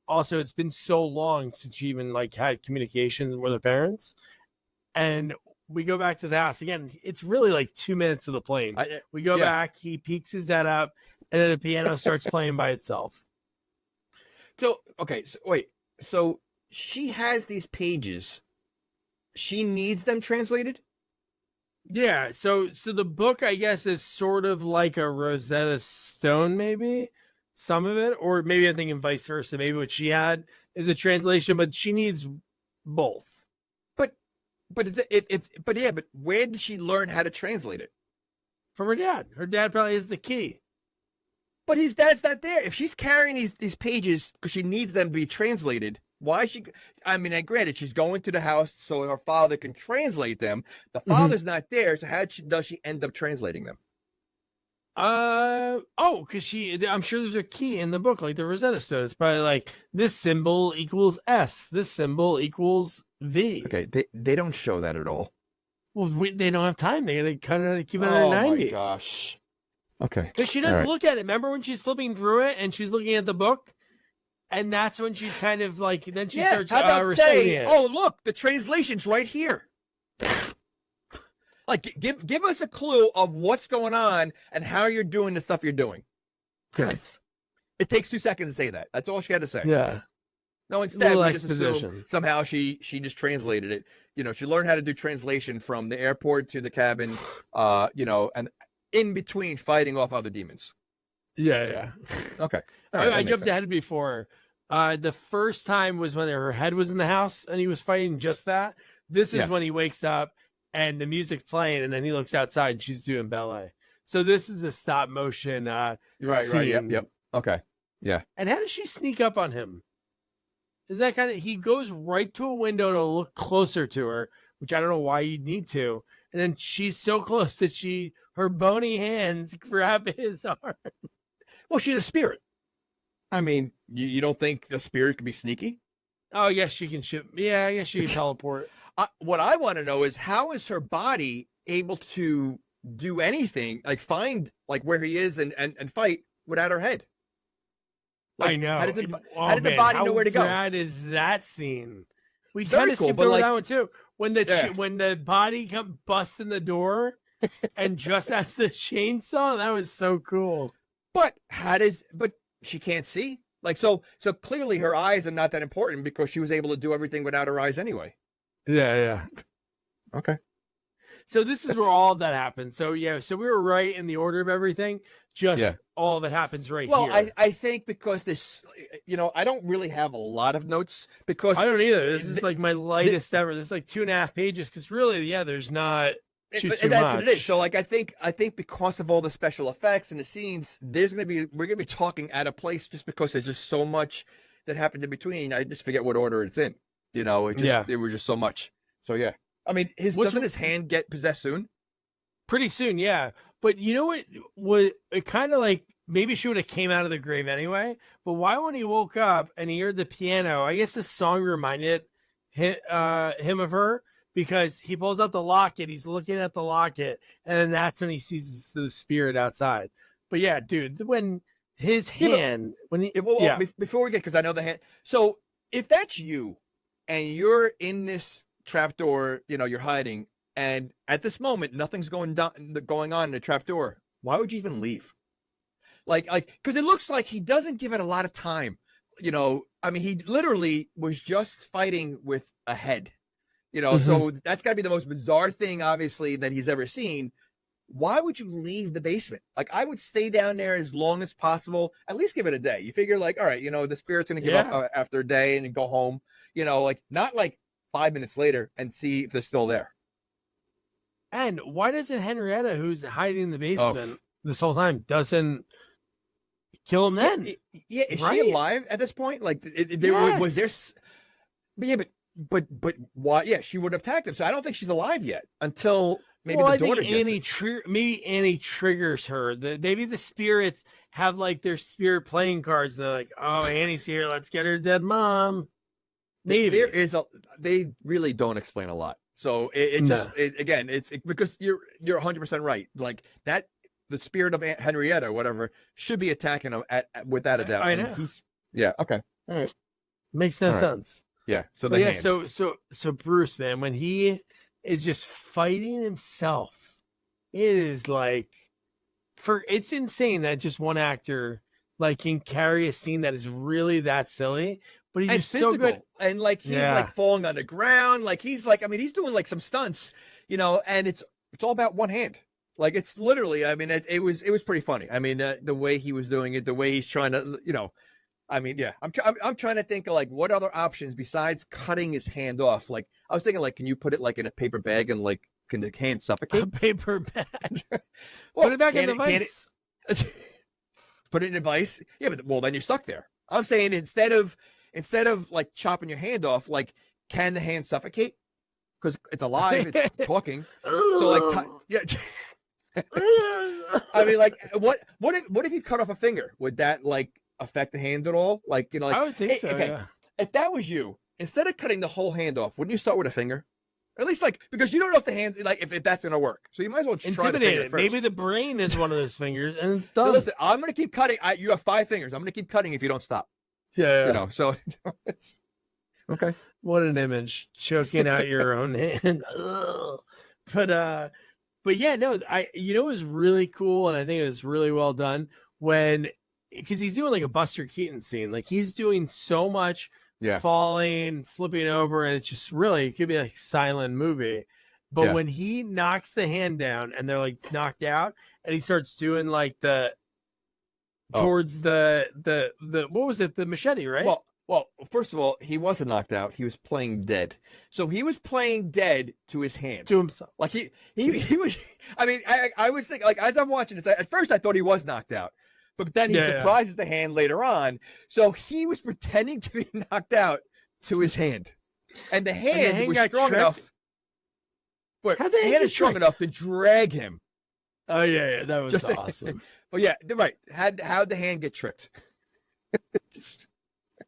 Also, it's been so long since she even like had communication with her parents, and we go back to the house again. It's really like 2 minutes to the plane. We go back. He peeks his head up, and then the piano starts playing by itself. So, okay, so wait. So she has these pages. She needs them translated? Yeah, so the book, I guess, is sort of like a Rosetta Stone, maybe. Some of it, or maybe I'm thinking vice versa. Maybe what she had is a translation, but she needs both. But where did she learn how to translate it? From her dad. Her dad probably is the key. But his dad's not there. If she's carrying these pages because she needs them to be translated, why is she? I mean, granted, she's going to the house so her father can translate them. The father's not there, so how does she end up translating them? Because I'm sure there's a key in the book, like the Rosetta Stone. It's probably like, this symbol equals S, this symbol equals V. Okay, they don't show that at all. Well, they don't have time. They cut it out, keep it at 90. Oh my gosh. Okay. Because she does look at it. Remember when she's flipping through it and she's looking at the book? And that's when she's kind of like, then she starts reciting it. Oh, look, the translation's right here. Like, give us a clue of what's going on and how you're doing the stuff you're doing. Okay. It takes 2 seconds to say that. That's all she had to say. Yeah. No, instead, we just assume somehow she just translated it. You know, she learned how to do translation from the airport to the cabin, and in between fighting off other demons. Yeah. Okay. I jumped ahead before. The first time was when her head was in the house and he was fighting just that. This is when he wakes up and the music's playing and then he looks outside and she's doing ballet. So this is a stop motion right. scene. Yep. Okay. Yeah. And how does she sneak up on him? Is that kind of, he goes right to a window to look closer to her, which I don't know why you'd need to. And then she's so close that her bony hands grab his arm. Well, she's a spirit. I mean, you don't think the spirit can be sneaky? Oh, yes, she can shoot. Yeah, I guess she can teleport. What I want to know is, how is her body able to do anything, like find like where he is and fight without her head? Like, I know. How does the body know where to go? How bad is that scene? We Very kind of cool, skipped but over like- that one too. When the body come busting the door, and just as the chainsaw, that was so cool. But but she can't see. Like, so clearly her eyes are not that important, because she was able to do everything without her eyes anyway. Yeah. Okay. So this is where all of that happens. So yeah, so we were right in the order of everything. Just all of it happens right here. Well, I think because this, I don't really have a lot of notes, because I don't either. This is like my lightest ever. There's like 2.5 pages, because really, there's not too that's much. what it is. So like, I think because of all the special effects and the scenes, we're gonna be talking at a place, just because there's just so much that happened in between. I just forget what order it's in. It was just so much. So yeah, I mean, doesn't his hand get possessed soon? Pretty soon, yeah. But you know what it kind of like, maybe she would have came out of the grave anyway. But why, when he woke up and he heard the piano, I guess the song reminded him of her, because he pulls out the locket, he's looking at the locket, and then that's when he sees the spirit outside. But yeah, dude, when his hand, before we get, because I know the hand. So if that's you, and you're in this trapdoor, you're hiding, and at this moment nothing's going on in the trapdoor, why would you even leave? Like, because it looks like he doesn't give it a lot of time. I mean, he literally was just fighting with a head. So that's got to be the most bizarre thing, obviously, that he's ever seen. Why would you leave the basement? Like, I would stay down there as long as possible. At least give it a day. You figure, like, all right, the spirit's going to give up after a day and go home. Like, not like 5 minutes later and see if they're still there. And why doesn't Henrietta, who's hiding in the basement this whole time, doesn't kill him then? Yeah, is she alive at this point? Like, was there? But why? Yeah, she would have attacked him. So I don't think she's alive yet until maybe the daughter gets it. Maybe Annie triggers her. Maybe the spirits have like their spirit playing cards. And they're like, "Oh, Annie's here. Let's get her dead mom." Maybe they really don't explain a lot. So it's because you're 100% right. Like that, the spirit of Aunt Henrietta or whatever should be attacking him without a doubt. I know. Okay. All right. Makes no sense. Yeah. So so Bruce, man, when he is just fighting himself, it is like, it's insane that just one actor like can carry a scene that is really that silly, but he's just so good. And like he's like falling on the ground, like he's like, I mean, he's doing like some stunts, and it's all about one hand. Like, it's literally, I mean, it was pretty funny. I mean, the way he was doing it, the way he's trying to, I mean, yeah, I'm trying to think of like what other options besides cutting his hand off. Like, I was thinking, like, can you put it like in a paper bag and like, can the hand suffocate? A paper bag. Well, put it back in the vice. Put it in a vice. Yeah, but then you're stuck there. I'm saying instead of like chopping your hand off, like, can the hand suffocate? Because it's alive, it's talking. So like, I mean, like, what if you cut off a finger? Would that like affect the hand at all? Like, like, I would think so. Okay, yeah. If that was you, instead of cutting the whole hand off, wouldn't you start with a finger? Or at least, like, because you don't know if the hand, like, if that's gonna work. So you might as well try the finger first. Maybe the brain is one of those fingers, and it's done. So listen, I'm gonna keep cutting. You have 5 fingers. I'm gonna keep cutting if you don't stop. Yeah. So it's okay. What an image, choking out your own hand. But yeah, no, it was really cool, and I think it was really well done because he's doing like a Buster Keaton scene. Like, he's doing so much falling, flipping over, and it's just really, it could be like a silent movie. But when he knocks the hand down and they're like knocked out, and he starts doing like towards the what was it? The machete, right? Well, first of all, he wasn't knocked out. He was playing dead. So he was playing dead to his hand. To himself. Like he was, I mean, I was thinking, like, as I'm watching this, at first I thought he was knocked out, but then he surprises the hand later on. So he was pretending to be knocked out to his hand, and the hand was got strong tricked? enough. But How'd the the hand hand get is strong tricked? enough to drag him. Oh yeah, that was Just awesome. Oh yeah, right. How'd the hand get tricked?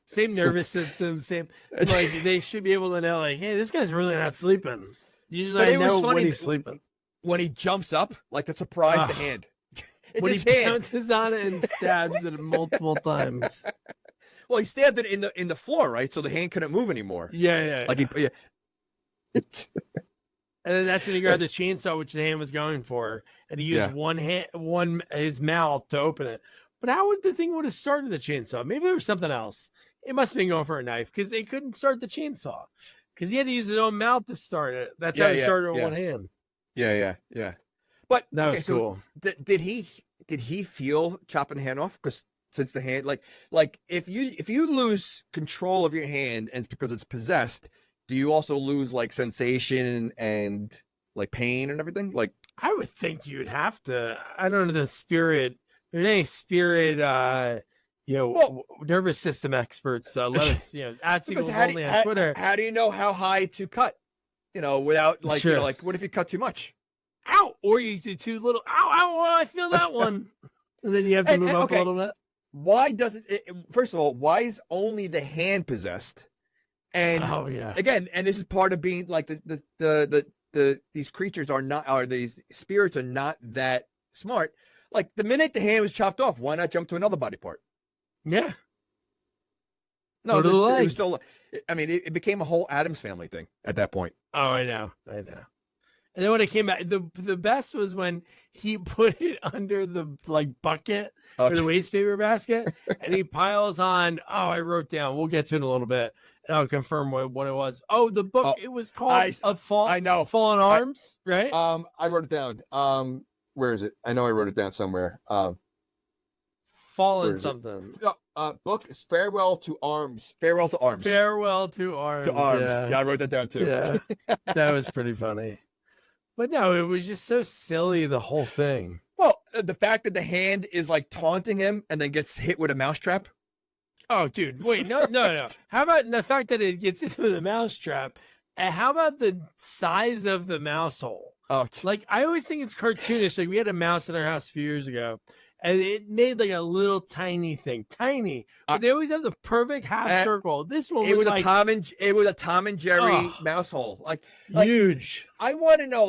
Same nervous system, same. Like they should be able to know, like, hey, this guy's really not sleeping. Usually, But I it was know funny when he's that- sleeping. When he jumps up, like to surprise the Ah. hand. It's When his he hand. pounces on it and stabs it multiple times. Well, he stabbed it in the floor, right? So the hand couldn't move anymore. Yeah. Like yeah. And then that's when he grabbed the chainsaw, which the hand was going for, and he used his mouth to open it. But how would the thing would have started the chainsaw? Maybe there was something else. It must have been going for a knife because they couldn't start the chainsaw because he had to use his own mouth to start it. That's how he started with one hand. Yeah. But That was so cool. did he feel chopping the hand off? Because since the hand, like if you lose control of your hand and it's because it's possessed, do you also lose like sensation and like pain and everything? Like I would think you'd have to. I don't know the spirit. There's any spirit, nervous system experts. Let us, at because Sequels Only on Twitter. how do you know how high to cut? Without like Sure. like what if you cut too much? Ow! Or you do too little. Ow! I feel that one. And then you have to move up a little bit. Why doesn't it? First of all, why is only the hand possessed? And Oh yeah. again, and this is part of being like these creatures these spirits are not that smart. Like the minute the hand was chopped off, why not jump to another body part? Yeah. No, Go to the it leg. was still. I mean, it became a whole Addams Family thing at that point. Oh, I know. And then when it came back, the best was when he put it under the bucket or the waste paper basket, and he piles on. Oh, I wrote down. We'll get to it in a little bit, and I'll confirm what it was. Oh, the book. It was called I know. Fallen Arms, right? I wrote it down. Where is it? I know I wrote it down somewhere. Fallen something. Book is Farewell to Arms. Farewell to Arms. Farewell to Arms. To Arms. Yeah. Yeah, I wrote that down too. Yeah, that was pretty funny. But no, it was just so silly, the whole thing. Well, the fact that the hand is like taunting him and then gets hit with a mousetrap. Oh, dude, wait, no. How about the fact that it gets into the mousetrap? And how about the size of the mouse hole? Oh, Like, I always think it's cartoonish. Like, we had a mouse in our house a few years ago, and it made like a little tiny thing, tiny. But they always have the perfect half circle. This one was like it was a Tom and Jerry mouse hole, like huge. I want to know,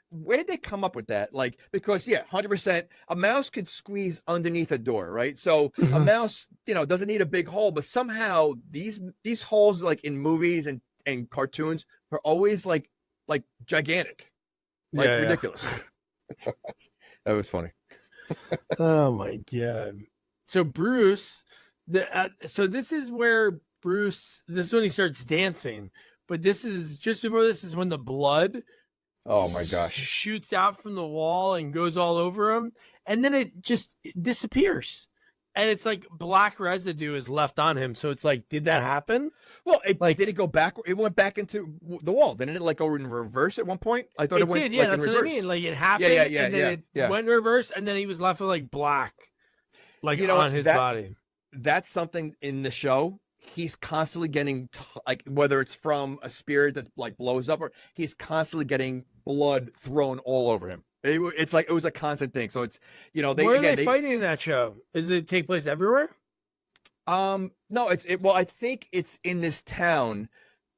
where did they come up with that? Like, because 100%, a mouse could squeeze underneath a door, right? So a mouse, doesn't need a big hole, but somehow these holes, like in movies and cartoons, are always like gigantic, like ridiculous. That was funny. Oh my god! So Bruce, so this is where Bruce. This is when he starts dancing, but this is just before. This is when the blood. Oh my gosh! Shoots out from the wall and goes all over him, and then it just disappears, and it's like black residue is left on him. So it's like, did that happen? Well, did it go back? It went back into the wall. Didn't it go in reverse at one point? I thought it went. Did, yeah, that's in what I reverse. mean. Like it happened, and then it went in reverse, and then he was left with like black, on his body. That's something in the show. He's constantly getting whether it's from a spirit that like blows up, or he's constantly getgetting blood thrown all over him. It's like it was a constant thing. So it's Where are they fighting in that show? Does it take place everywhere? No, well, I think it's in this town.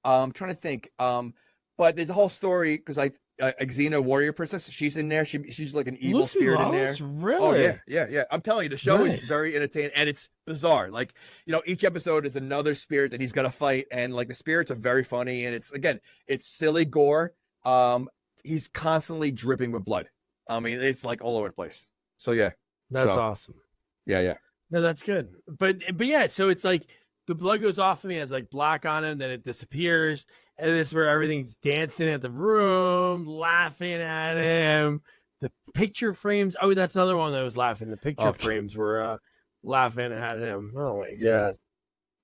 I'm trying to think. But there's a whole story because Xena, warrior princess, she's in there. She's like an evil Lucy spirit Lawless? in there. Really? Oh yeah. I'm telling you, the show is very entertaining and it's bizarre. Like, each episode is another spirit that he's got to fight, and like the spirits are very funny, and it's silly gore. He's constantly dripping with blood. I mean, it's like all over the place. So yeah, that's awesome. Yeah. No, that's good. But yeah, so it's like the blood goes off of me, has like black on him, then it disappears, and this is where everything's dancing at the room, laughing at him. The picture frames. Oh, that's another one that was laughing. The picture frames were laughing at him. Oh my god.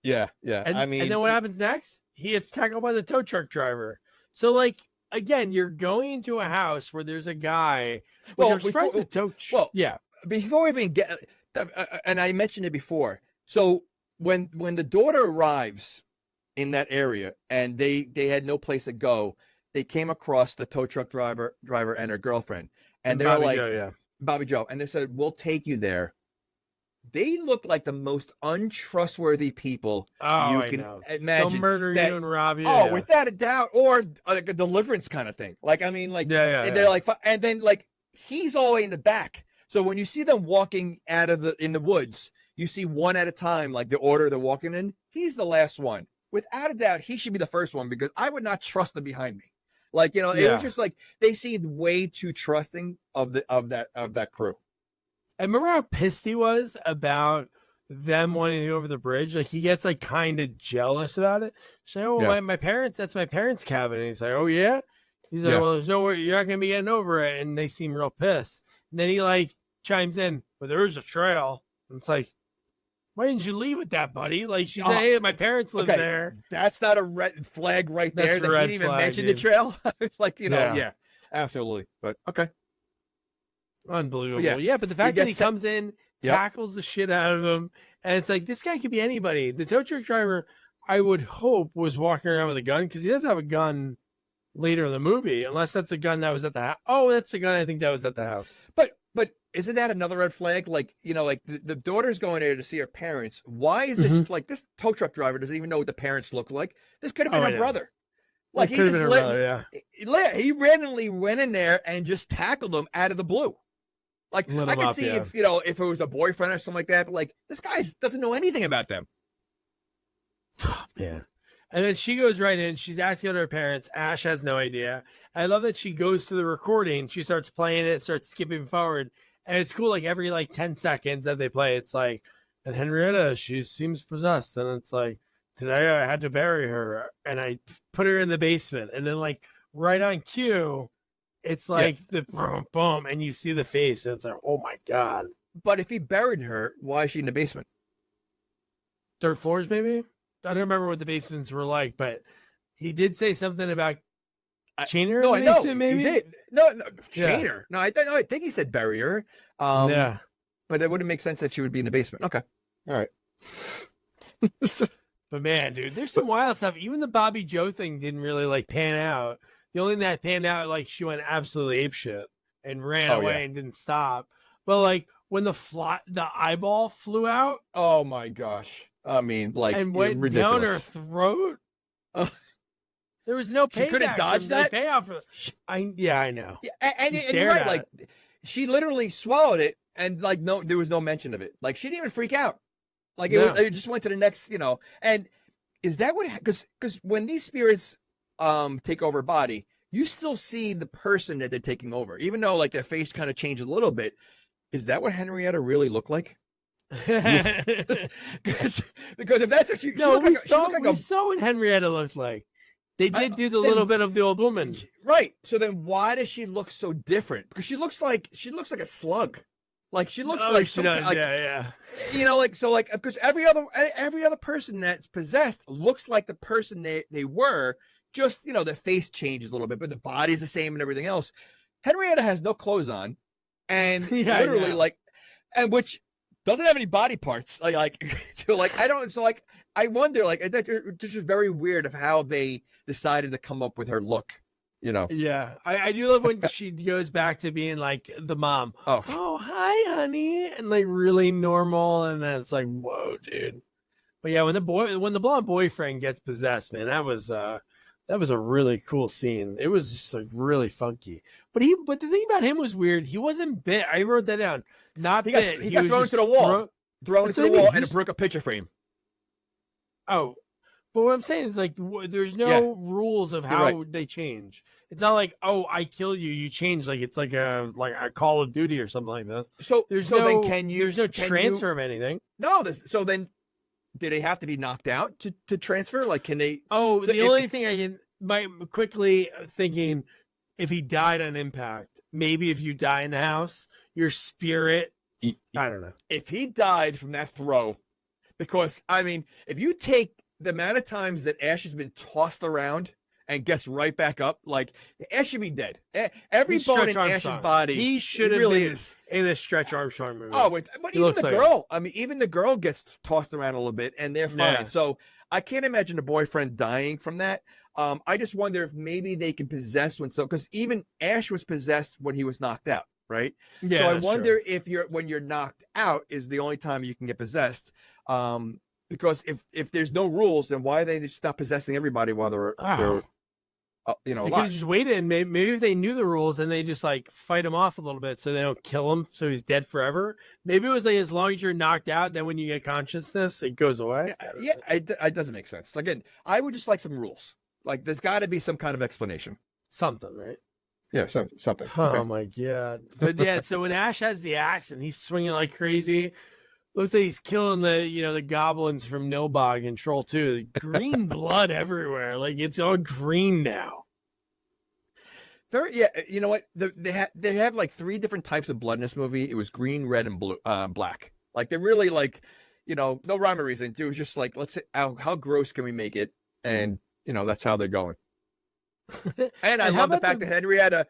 Yeah. And, I mean, and then what happens next? He gets tackled by the tow truck driver. So like again, you're going into a house where there's a guy. Well, yeah. Before we even get, and I mentioned it before. So when the daughter arrives, in that area, and they had no place to go. They came across the tow truck driver and her girlfriend, and they were Bobby like, Joe, yeah. Bobby Joe, and they said, "We'll take you there." They look like the most untrustworthy people you can imagine. They'll murder you and rob you. Oh, without a doubt, or like a deliverance kind of thing. Like, I mean, like, they're like, and then like he's all the way in the back. So when you see them walking in the woods, you see one at a time, like the order they're walking in. He's the last one. Without a doubt, he should be the first one because I would not trust them behind me. Like, it was just like they seemed way too trusting of that crew. I remember how pissed he was about them wanting to go over the bridge. Like, he gets like kind of jealous about it. He's like, "Oh, my parents, that's my parents' cabin." And he's like, "Oh yeah." He's like, "Well, there's nowhere, you're not gonna be getting over it." And they seem real pissed. And then he like chimes in, "But there is a trail." And it's like, why didn't you leave with that, buddy? Like, she said, "Hey, my parents live there." That's not a red flag right there. That's a red he didn't even flag, mention dude. the trail. Like, yeah, absolutely. But okay. Unbelievable. But yeah, but the fact that he comes in, tackles the shit out of him, and it's like, this guy could be anybody. The tow truck driver, I would hope, was walking around with a gun, because he does have a gun later in the movie, unless that's a gun that was at the house. Oh, that's the gun I think that was at the house. But isn't that another red flag? Like, like the daughter's going there to see her parents. Why is this like this tow truck driver doesn't even know what the parents look like? This could have been her brother. Like, he just he randomly went in there and just tackled them out of the blue. Like, I could see if if it was a boyfriend or something like that, but like this guy doesn't know anything about them. Oh, man. And then she goes right in. She's asking her parents. Ash has no idea. I love that she goes to the recording. She starts playing it, starts skipping forward. And it's cool. Like, every 10 seconds that they play, it's like, and Henrietta, she seems possessed. And it's like, today I had to bury her and I put her in the basement. And then like right on cue, it's like the boom, boom, and you see the face. And it's like, oh my God. But if he buried her, why is she in the basement? Dirt floors, maybe? I don't remember what the basements were like, but he did say something about chaining her in the basement, maybe? He did. No, chain her. No, I think he said bury her. Yeah. But that wouldn't make sense that she would be in the basement. Okay. All right. But man, dude, there's some wild stuff. Even the Bobby Joe thing didn't really pan out. The only thing that panned out, she went absolutely apeshit and ran away and didn't stop. But when the eyeball flew out, oh my gosh! I mean, and went ridiculous. down her throat. There was no payback. She couldn't dodge that payoff. I know. Yeah, and you're right. She literally swallowed it, and there was no mention of it. Like, she didn't even freak out. Like, it just went to the next, And is that what? Because when these spirits take over a body, you still see the person that they're taking over, even though their face kind of changes a little bit. Is that what Henrietta really looked like? Because if that's what she we saw what Henrietta looked like. They did do the little bit of the old woman, right? So then, why does she look so different? Because she looks like a slug. Like, she looks like she does, yeah. Because every other person that's possessed looks like the person they were. Just their face changes a little bit, but the body's the same and everything else. Henrietta has no clothes on, and literally and which doesn't have any body parts. I wonder. This is very weird of how they decided to come up with her look. Yeah, I do love when she goes back to being the mom. Oh, hi, honey, and really normal, and then it's like, whoa, dude. But yeah, when the blonde boyfriend gets possessed, man, that was a really cool scene. It was just really funky. But the thing about him was weird. He wasn't bit. I wrote that down. Not bit. He got thrown into the wall. Thrown into the wall, and it broke a picture frame. Oh. But what I'm saying is there's no rules of how they change. It's not like, oh, I kill you, you change. It's like a Call of Duty or something like this. So there's no transfer of anything. No. So then, do they have to be knocked out to transfer? Can they? Oh, the only thing I might quickly thinking, if he died on impact, maybe if you die in the house, your spirit. I don't know. If he died from that throw, because if you take the amount of times that Ash has been tossed around and gets right back up, Ash should be dead. Every bone in Ash's body, he should have really been in a Stretch Armstrong movie. Oh, but even the girl, even the girl gets tossed around a little bit, and they're fine. Yeah. So I can't imagine a boyfriend dying from that. I just wonder if maybe they can possess because even Ash was possessed when he was knocked out, right? Yeah, so I that's wonder true. if when you're knocked out is the only time you can get possessed. Because if there's no rules, then why are they just not possessing everybody while they're They could have alive? just waited, and maybe if they knew the rules, then they just like fight him off a little bit so they don't kill him, so he's dead forever. Maybe it was like as long as you're knocked out, then when you get consciousness, it goes away. Yeah, it doesn't make sense. Again, I would just like some rules. Like there's got to be some kind of explanation. Something, right? Yeah, something. Oh Okay. my god! But yeah, so when Ash has the axe and he's swinging like crazy, looks like he's killing the goblins from Nilbog and Troll 2. Green blood everywhere, like it's all green now. Yeah, you know what? They have like 3 different types of blood in this movie. It was green, red, and blue, black. Like they're really like, no rhyme or reason. It was just like, let's say how gross can we make it, and that's how they're going. And I love the fact that Henrietta,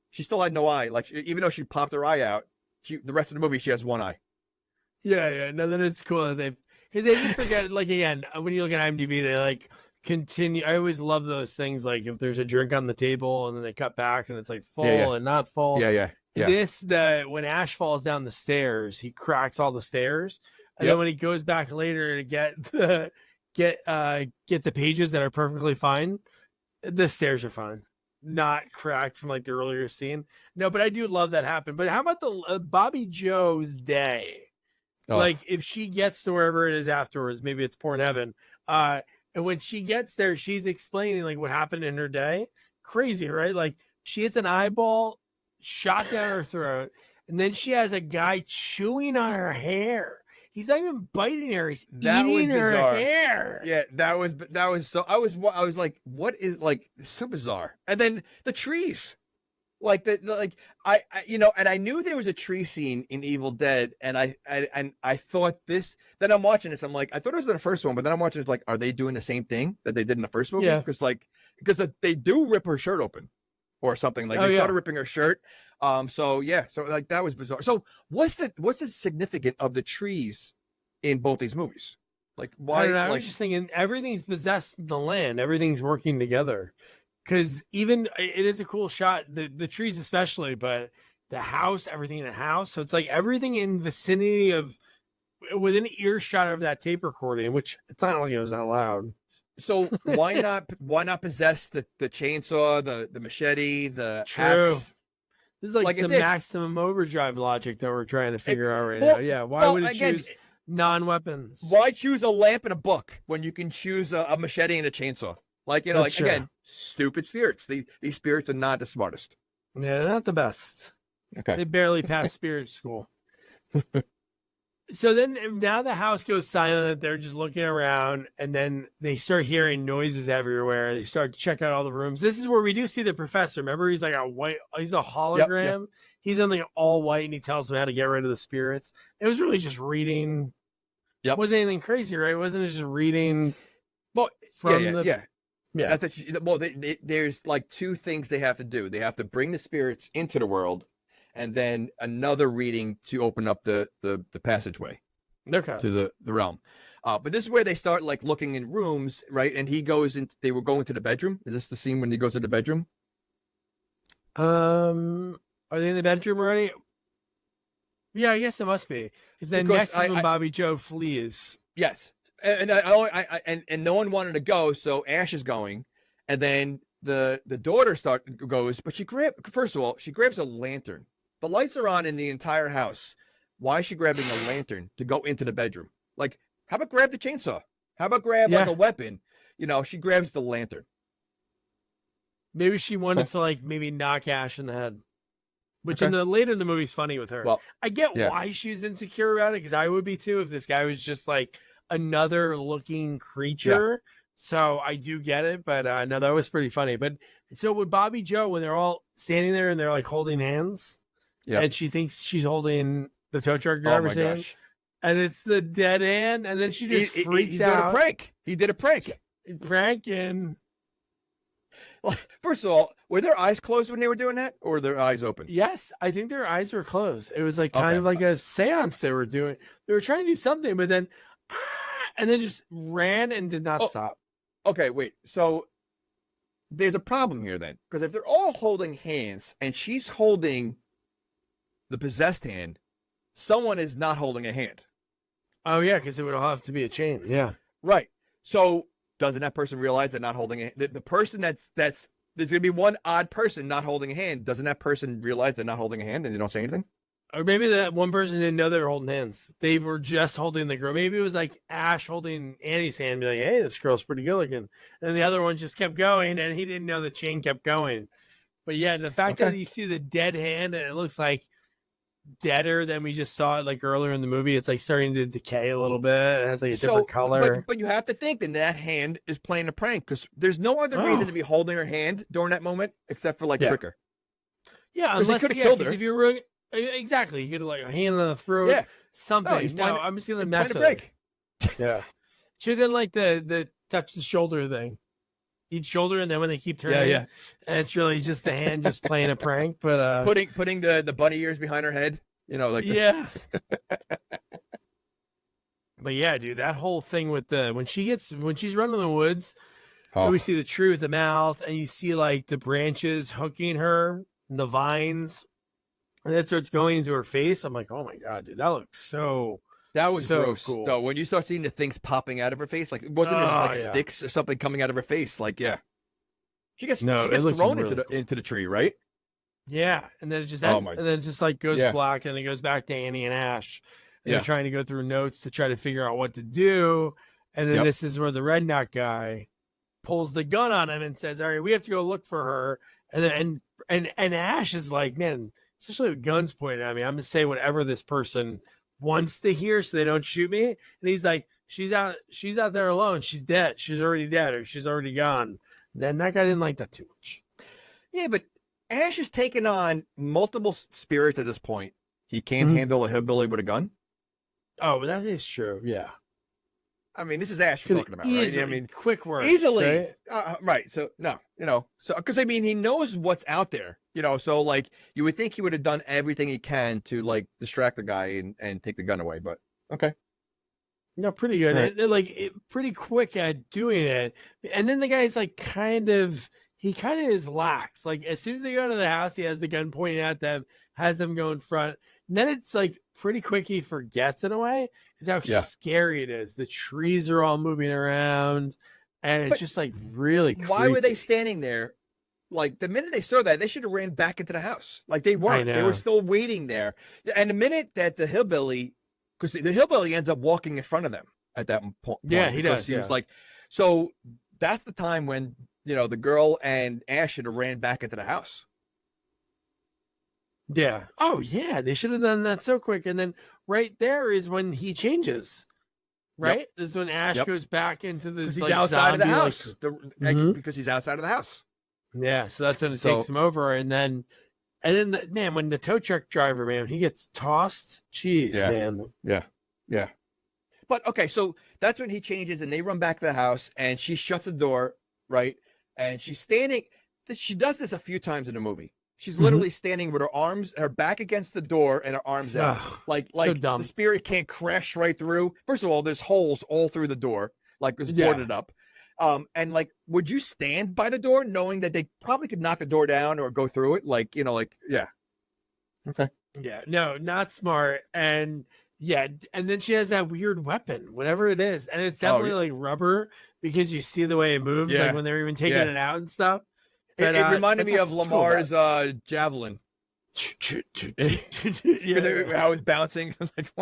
she still had no eye. Like even though she popped her eye out, the rest of the movie she has one eye. Yeah. No, then it's cool that they didn't forget. Like again, when you look at IMDb, they like continue. I always love those things. Like if there's a drink on the table and then they cut back and it's like full and not full. Yeah. When Ash falls down the stairs, he cracks all the stairs, and then when he goes back later to get the pages that are perfectly fine, the stairs are fine, not cracked from like the earlier scene. No, but I do love that happen. But how about the Bobby Joe's day? Oh. Like if she gets to wherever it is afterwards, maybe it's porn heaven. And when she gets there, she's explaining like what happened in her day. Crazy, right? Like she hits an eyeball shot down her throat, and then she has a guy chewing on her hair. He's not even biting her; he's eating her hair. Yeah, that was so. I was like, what is like so bizarre? And then the trees, like I and I knew there was a tree scene in Evil Dead, and I thought this. Then I'm watching this, I'm like, I thought it was the first one, but then I'm watching, it's like, are they doing the same thing that they did in the first movie? Yeah, because they do rip her shirt open. Or something like they started ripping her shirt. So like that was bizarre. So what's the significant of the trees in both these movies? Like why? I was just thinking everything's possessed the land. Everything's working together. Because even it is a cool shot, the trees especially, but the house, everything in the house. So it's like everything in vicinity of within earshot of that tape recording, which it's not like it was that loud. So why not possess the chainsaw, the machete, the axe? This is like some maximum overdrive logic that we're trying to figure out right now. Yeah, why would it choose non-weapons? Why choose a lamp and a book when you can choose a machete and a chainsaw? Like again, stupid spirits. These spirits are not the smartest. Yeah, they're not the best. Okay, they barely passed spirit school. So then now the house goes silent. They're just looking around, and then they start hearing noises everywhere. They start to check out all the rooms. This is where we do see the professor. Remember, he's like he's a hologram. Yep. He's in like all white, and he tells them how to get rid of the spirits. It was really just reading. Yep. It wasn't anything crazy, right? Wasn't it just reading? Well, yeah. There's like 2 things they have to do. They have to bring the spirits into the world, and then another reading to open up the passageway to the realm. But this is where they start like looking in rooms, right? And they were going to the bedroom. Is this the scene when he goes to the bedroom? Are they in the bedroom already? Yeah, I guess it must be. Then next is when Bobby Joe flees. Yes. And and no one wanted to go, so Ash is going, and then the daughter goes, but she grabs a lantern. The lights are on in the entire house. Why is she grabbing a lantern to go into the bedroom? Like, how about grab the chainsaw? How about grab like a weapon? She grabs the lantern. Maybe she wanted to like maybe knock Ash in the head. Which in the later in the movie's funny with her. Well, I get why she's insecure about it, because I would be too if this guy was just like another looking creature. Yeah. So I do get it, but no, that was pretty funny. But so with Bobby Joe, when they're all standing there and they're like holding hands, and she thinks she's holding the tow truck driver's hand, and it's the dead hand, and then she just freaks out. He did a prank. He did a prank. Pranking. Well, first of all, were their eyes closed when they were doing that, or were their eyes open? Yes, I think their eyes were closed. It was like kind of like a seance they were doing. They were trying to do something, but then and then just ran and did not stop. Okay, wait. So there's a problem here then, because if they're all holding hands and she's holding the possessed hand, someone is not holding a hand. Oh yeah, because it would all have to be a chain. Yeah. Right. So doesn't that person realize they're not holding a hand? The person that's there's going to be one odd person not holding a hand. Doesn't that person realize they're not holding a hand and they don't say anything? Or maybe that one person didn't know they were holding hands. They were just holding the girl. Maybe it was like Ash holding Annie's hand, be like, "Hey, this girl's pretty good looking." And the other one just kept going, and he didn't know the chain kept going. But yeah, the fact that you see the dead hand and it looks like deader than we just saw it like earlier in the movie. It's like starting to decay a little bit. It has like a different color. But you have to think that hand is playing a prank, because there's no other reason to be holding her hand during that moment except for like trick her. Yeah, unless he could have killed her. If you were exactly, you could have like a hand on the throat, something. No, I'm just gonna mess with it. Yeah, should have done like the touch the shoulder thing. Each shoulder, and then when they keep turning, and it's really just the hand just playing a prank. But putting the bunny ears behind her head, like But yeah, dude, that whole thing with when she's running in the woods, we see the tree with the mouth, and you see like the branches hooking her, and the vines, and that starts going into her face. I'm like, oh my god, dude, that looks so. That was so gross. Cool. Though when you start seeing the things popping out of her face, like wasn't there like sticks or something coming out of her face? Like she gets thrown into the tree, right? Yeah, and then it just and then it just like goes black, and it goes back to Annie and Ash. And they're trying to go through notes to try to figure out what to do, and then this is where the redneck guy pulls the gun on him and says, "All right, we have to go look for her." And then and Ash is like, "Man, especially with guns pointed at me, I'm gonna say whatever this person wants to hear so they don't shoot me." And he's like, she's out there alone, she's dead, she's already dead, or she's already gone. Then that guy didn't like that too much. Yeah, but Ash has taken on multiple spirits at this point. He can't handle a hillbilly with a gun. Oh, but that is true. Yeah, I mean, this is Ash we're talking about, right? I mean, quick work, easily, right? So no, so because I mean, he knows what's out there, So like, you would think he would have done everything he can to like distract the guy and take the gun away, but okay. No, pretty good. Right. Pretty quick at doing it, and then the guy's like, kind of is lax. Like as soon as they go to the house, he has the gun pointing at them, has them go in front. And then it's like pretty quick he forgets in a way because how scary it is. The trees are all moving around, and it's just like really creepy. Why were they standing there? Like the minute they saw that, they should have ran back into the house. Like they weren't. They were still waiting there. And the minute that the hillbilly, because the hillbilly ends up walking in front of them at that point. Yeah, he does. He was like, so that's the time when the girl and Ash should have ran back into the house. Yeah. Oh, yeah. They should have done that so quick. And then right there is when he changes. Right? This is when Ash goes back into the he's outside of the house. Because he's outside of the house. Yeah. So that's when it takes him over. And then man, when the tow truck driver, man, he gets tossed. Jeez, man. Yeah. Yeah. But okay, so that's when he changes and they run back to the house and she shuts the door, right? And she's standing. She does this a few times in the movie. She's literally standing with her back against the door and her arms out. Like so dumb. The spirit can't crash right through. First of all, there's holes all through the door, like it's boarded up. And like, would you stand by the door knowing that they probably could knock the door down or go through it? Like, Okay. Yeah, no, not smart. And and then she has that weird weapon, whatever it is. And it's definitely like rubber because you see the way it moves, like when they're even taking it out and stuff. But, it reminded me of Lamar's javelin. How it's bouncing. Like,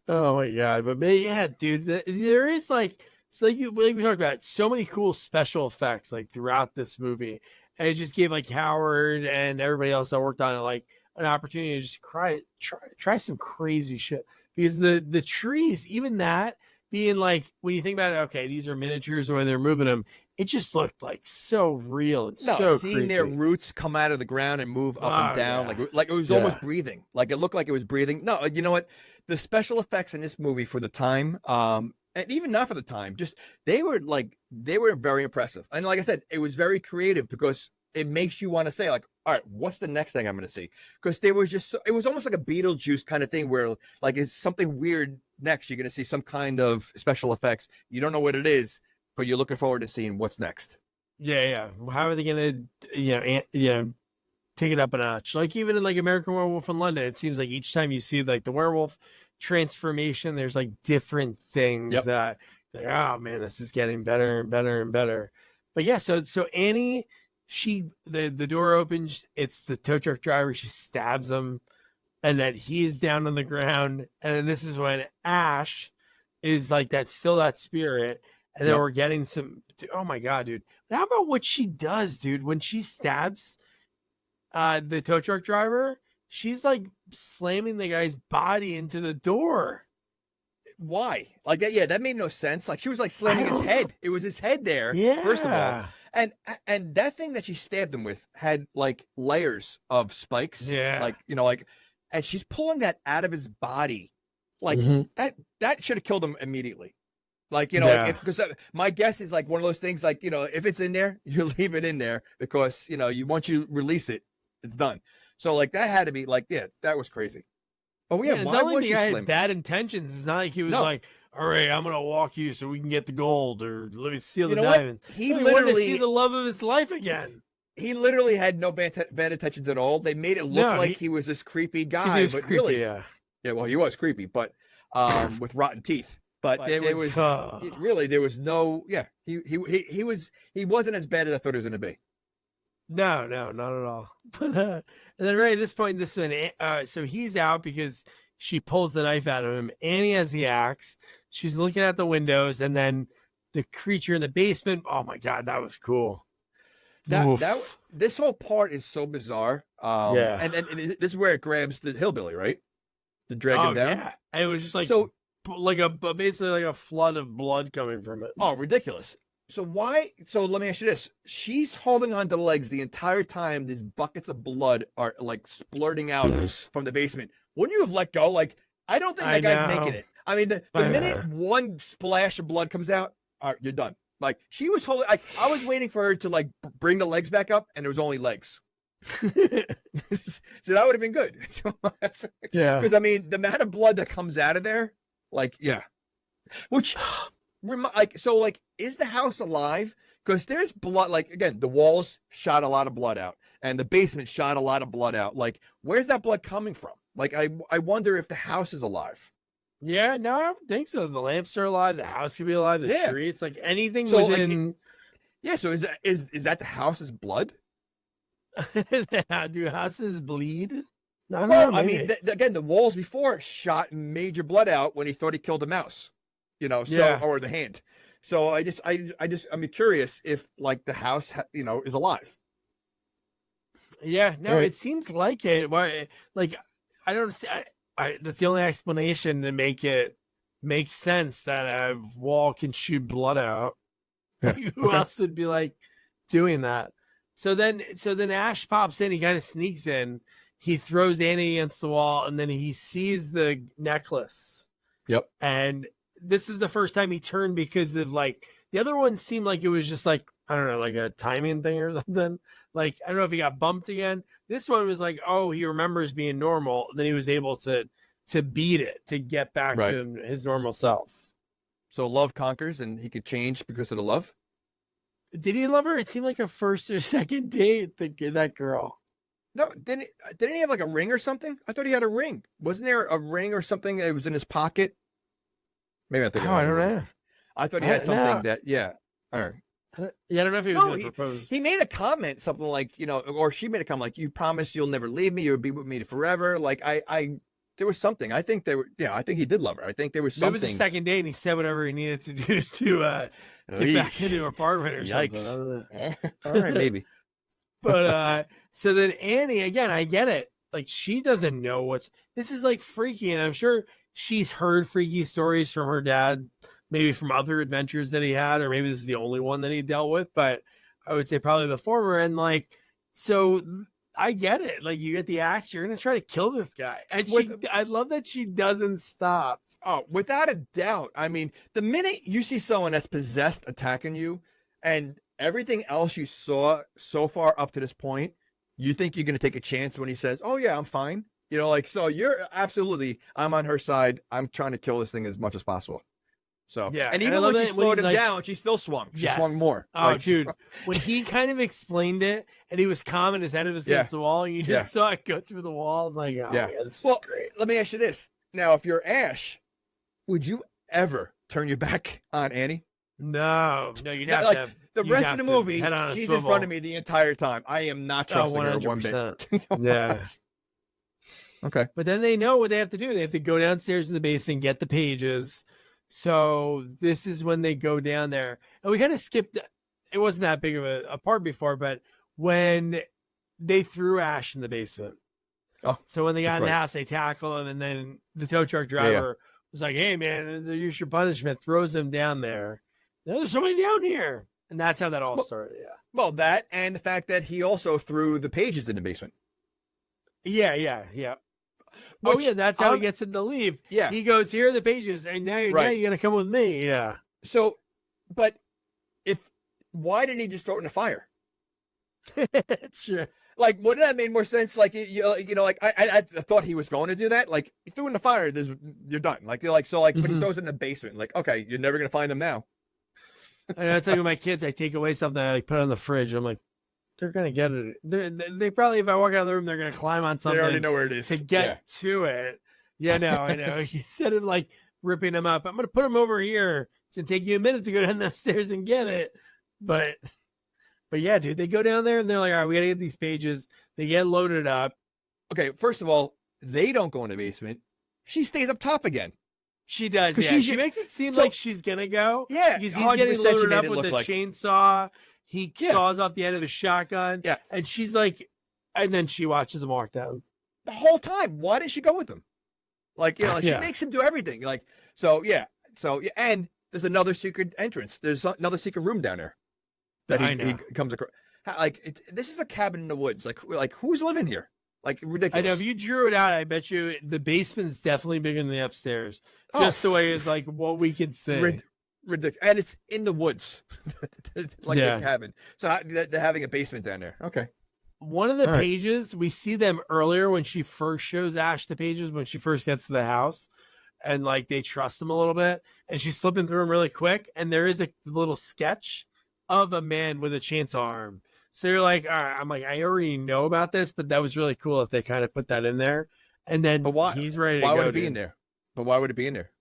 Oh my god! But man, dude, there is like we talked about so many cool special effects like throughout this movie, and it just gave like Howard and everybody else that worked on it like an opportunity to just try some crazy shit because the trees, even that being like when you think about it, okay, these are miniatures or when they're moving them. It just looked like so real and so seeing creepy. Their roots come out of the ground and move up and down, like it was almost breathing. Like it looked like it was breathing. No, you know what? The special effects in this movie for the time, and even not for the time, just they were very impressive. And like I said, it was very creative because it makes you want to say like, all right, what's the next thing I'm going to see? Because there was just it was almost like a Beetlejuice kind of thing where like it's something weird next. You're going to see some kind of special effects. You don't know what it is, but you're looking forward to seeing what's next. Yeah. How are they going to, take it up a notch? Like even in like American Werewolf in London, it seems like each time you see like the werewolf transformation, there's like different things that, like, oh man, this is getting better and better and better. But yeah, so Annie, the door opens, it's the tow truck driver, she stabs him, and then he is down on the ground, and then this is when Ash is like that spirit, and then we're getting some, oh my god, dude. How about what she does, dude, when she stabs the tow truck driver? She's like slamming the guy's body into the door. Why? Like that? Yeah, that made no sense. Like she was like slamming his head. It was his head there. Yeah. First of all, and that thing that she stabbed him with had like layers of spikes. Yeah. Like and she's pulling that out of his body. Like that should have killed him immediately. Like because my guess is like one of those things. Like if it's in there, you leave it in there because once you release it, it's done. So like that had to be like that was crazy. Oh yeah, it's why not like was the she guy slim? had bad intentions. It's not like he was like, "All right, I'm gonna walk you so we can get the gold, or let me steal the diamonds." He wanted to literally see the love of his life again. He literally had no bad intentions at all. They made it look like he was this creepy guy, he was but creepy, really, yeah, well, he was creepy, but with rotten teeth. But there was really there was no he wasn't as bad as I thought he was going to be. No, not at all. But and then right at this point, this one, so he's out because she pulls the knife out of him. Annie has the axe. She's looking at the windows, and then the creature in the basement. Oh my god, that was cool. This whole part is so bizarre. And this is where it grabs the hillbilly, right? To drag him down. Yeah, and it was just like basically like a flood of blood coming from it. Oh, ridiculous. So let me ask you this. She's holding on to the legs the entire time these buckets of blood are like splurting out from the basement. Wouldn't you have let go? Like, I don't think that guy's making it. I mean, the minute one splash of blood comes out, all right, you're done. Like, she was holding, like, I was waiting for her to like bring the legs back up, and there was only legs. So that would have been good. Yeah. Because I mean, the amount of blood that comes out of there, like, yeah. Which is the house alive? Because there's blood, like, again, the walls shot a lot of blood out, and the basement shot a lot of blood out. Like, where's that blood coming from? Like, I wonder if the house is alive. Yeah, no, I don't think so. The lamps are alive, the house could be alive, the tree, it's like anything within. Like, so is that the house's blood? Do houses bleed? No, well, I mean, again, the walls before shot major blood out when he thought he killed a mouse. Or the hand. So I'm curious if like the house, is alive. Yeah, no, It seems like it. Why? Like, I don't see. That's the only explanation to make it make sense that a wall can shoot blood out. Who else would be like doing that? So then Ash pops in. He kind of sneaks in. He throws Annie against the wall, and then he sees the necklace. Yep. And this is the first time he turned because of like the other one seemed like it was just like, I don't know, like a timing thing or something. Like, I don't know if he got bumped again. This one was like, oh, he remembers being normal. Then he was able to beat it, to get back to his normal self. So love conquers and he could change because of the love? Did he love her? It seemed like a first or second date, that girl. No, didn't he have like a ring or something? I thought he had a ring. Wasn't there a ring or something that was in his pocket? Maybe I think. I don't know. I thought he had something that, yeah. All right. I don't know if he was going to propose. He made a comment, something like, or she made a comment like, "You promise you'll never leave me. You'll be with me forever." Like there was something. I think I think he did love her. I think there was something. It was the second date, and he said whatever he needed to do to get back into her apartment or something. All right, maybe. But so then Annie, again, I get it. Like, she doesn't know this is like freaky, and I'm sure she's heard freaky stories from her dad, maybe from other adventures that he had, or maybe this is the only one that he dealt with, but I would say probably the former. And like, so I get it. Like, you get the axe, you're going to try to kill this guy. And I love that she doesn't stop. Oh, without a doubt. I mean, the minute you see someone that's possessed attacking you and everything else you saw so far up to this point, you think you're going to take a chance when he says, "Oh yeah, I'm fine." You know, like, so you're absolutely, I'm on her side. I'm trying to kill this thing as much as possible. So, Yeah, and I even love when that she slowed him he's like- down, she still swung. She Yes. swung more. Oh, Like, dude, when he kind of explained it and he was calm and his head was against the wall, and you just saw it go through the wall, I'm like, oh, yeah, this is great. Let me ask you this. Now, if you're Ash, would you ever turn your back on Annie? No, you'd have like, to have, the you'd rest have of the to movie, head on a she's in swivel. front of me the entire time. I am not trusting her one bit. 100%. Yeah. Okay. But then they know what they have to do. They have to go downstairs in the basement, get the pages. So this is when they go down there. And we kind of skipped, it wasn't that big of a part before, but when they threw Ash in the basement. Oh, so when they got in the right. house, they tackle him, and then the tow truck driver was like, "Hey man, here's your punishment," throws him down there. There's somebody down here. And that's how that all started. Yeah. Well, that and the fact that he also threw the pages in the basement. Yeah. Oh yeah, that's how he gets him to leave. Yeah. He goes, "Here are the pages, and now you're gonna come with me." Yeah. So, but why didn't he just throw it in the fire? Sure. Like, wouldn't that have made more sense? Like, you know, like I thought he was going to do that. Like, he threw it in the fire, you're done. Like, you're like, so like, when he throws it in the basement, like, okay, you're never gonna find him now. And I tell you, my kids, I take away something, I like put it on the fridge. I'm like, they're gonna get it. They probably, if I walk out of the room, they're gonna climb on something. They already know where it is to get to it. Yeah, no, I know. Instead of like ripping them up, I'm gonna put them over here. It's gonna take you a minute to go down the stairs and get it. But yeah, dude, they go down there and they're like, all right, we gotta get these pages. They get loaded up. Okay, first of all, they don't go in the basement. She stays up top again. She does. 'Cause Yeah. she She should- makes it seem so- like she's gonna go. Yeah, Because he's 100% getting she loaded made up it with look the like- chainsaw. He saws off the end of his shotgun. Yeah. And she's like, and then she watches him walk down. The whole time. Why did she go with him? Like, you know, she Yeah. makes him do everything. Like, so yeah. And there's another secret entrance. There's another secret room down there that he comes across. Like, this is a cabin in the woods. Like who's living here? Like, ridiculous. I know, if you drew it out, I bet you the basement's definitely bigger than the upstairs. Just the way it's like what we can see. Ridiculous. And it's in the woods. Like a cabin. So they're having a basement down there. Okay. One of the pages, we see them earlier when she first shows Ash the pages when she first gets to the house. And like they trust him a little bit. And she's flipping through them really quick. And there is a little sketch of a man with a chainsaw arm. So you're like, all right, I'm like, I already know about this, but that was really cool if they kind of put that in there. And then he's ready to go. Why would it be in there? But why would it be in there?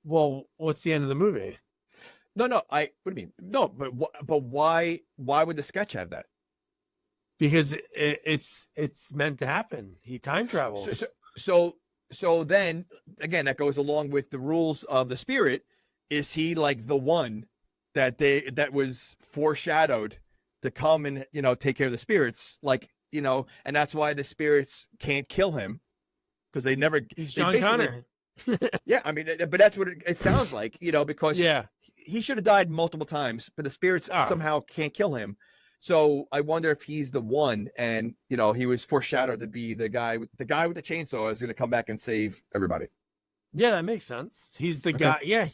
Well, what's the end of the movie? No, what do you mean? No, but why would the sketch have that? Because it's meant to happen. He time travels. So then again, that goes along with the rules of the spirit. Is he like the one that was foreshadowed to come and, you know, take care of the spirits? Like, you know, and that's why the spirits can't kill him because they never. He's John Connor. Yeah, I mean, but that's what it sounds like, you know, because he should have died multiple times, but the spirits somehow can't kill him. So I wonder if he's the one, and you know, he was foreshadowed to be the guy with the chainsaw is going to come back and save everybody. Yeah, that makes sense. He's the guy. Yeah,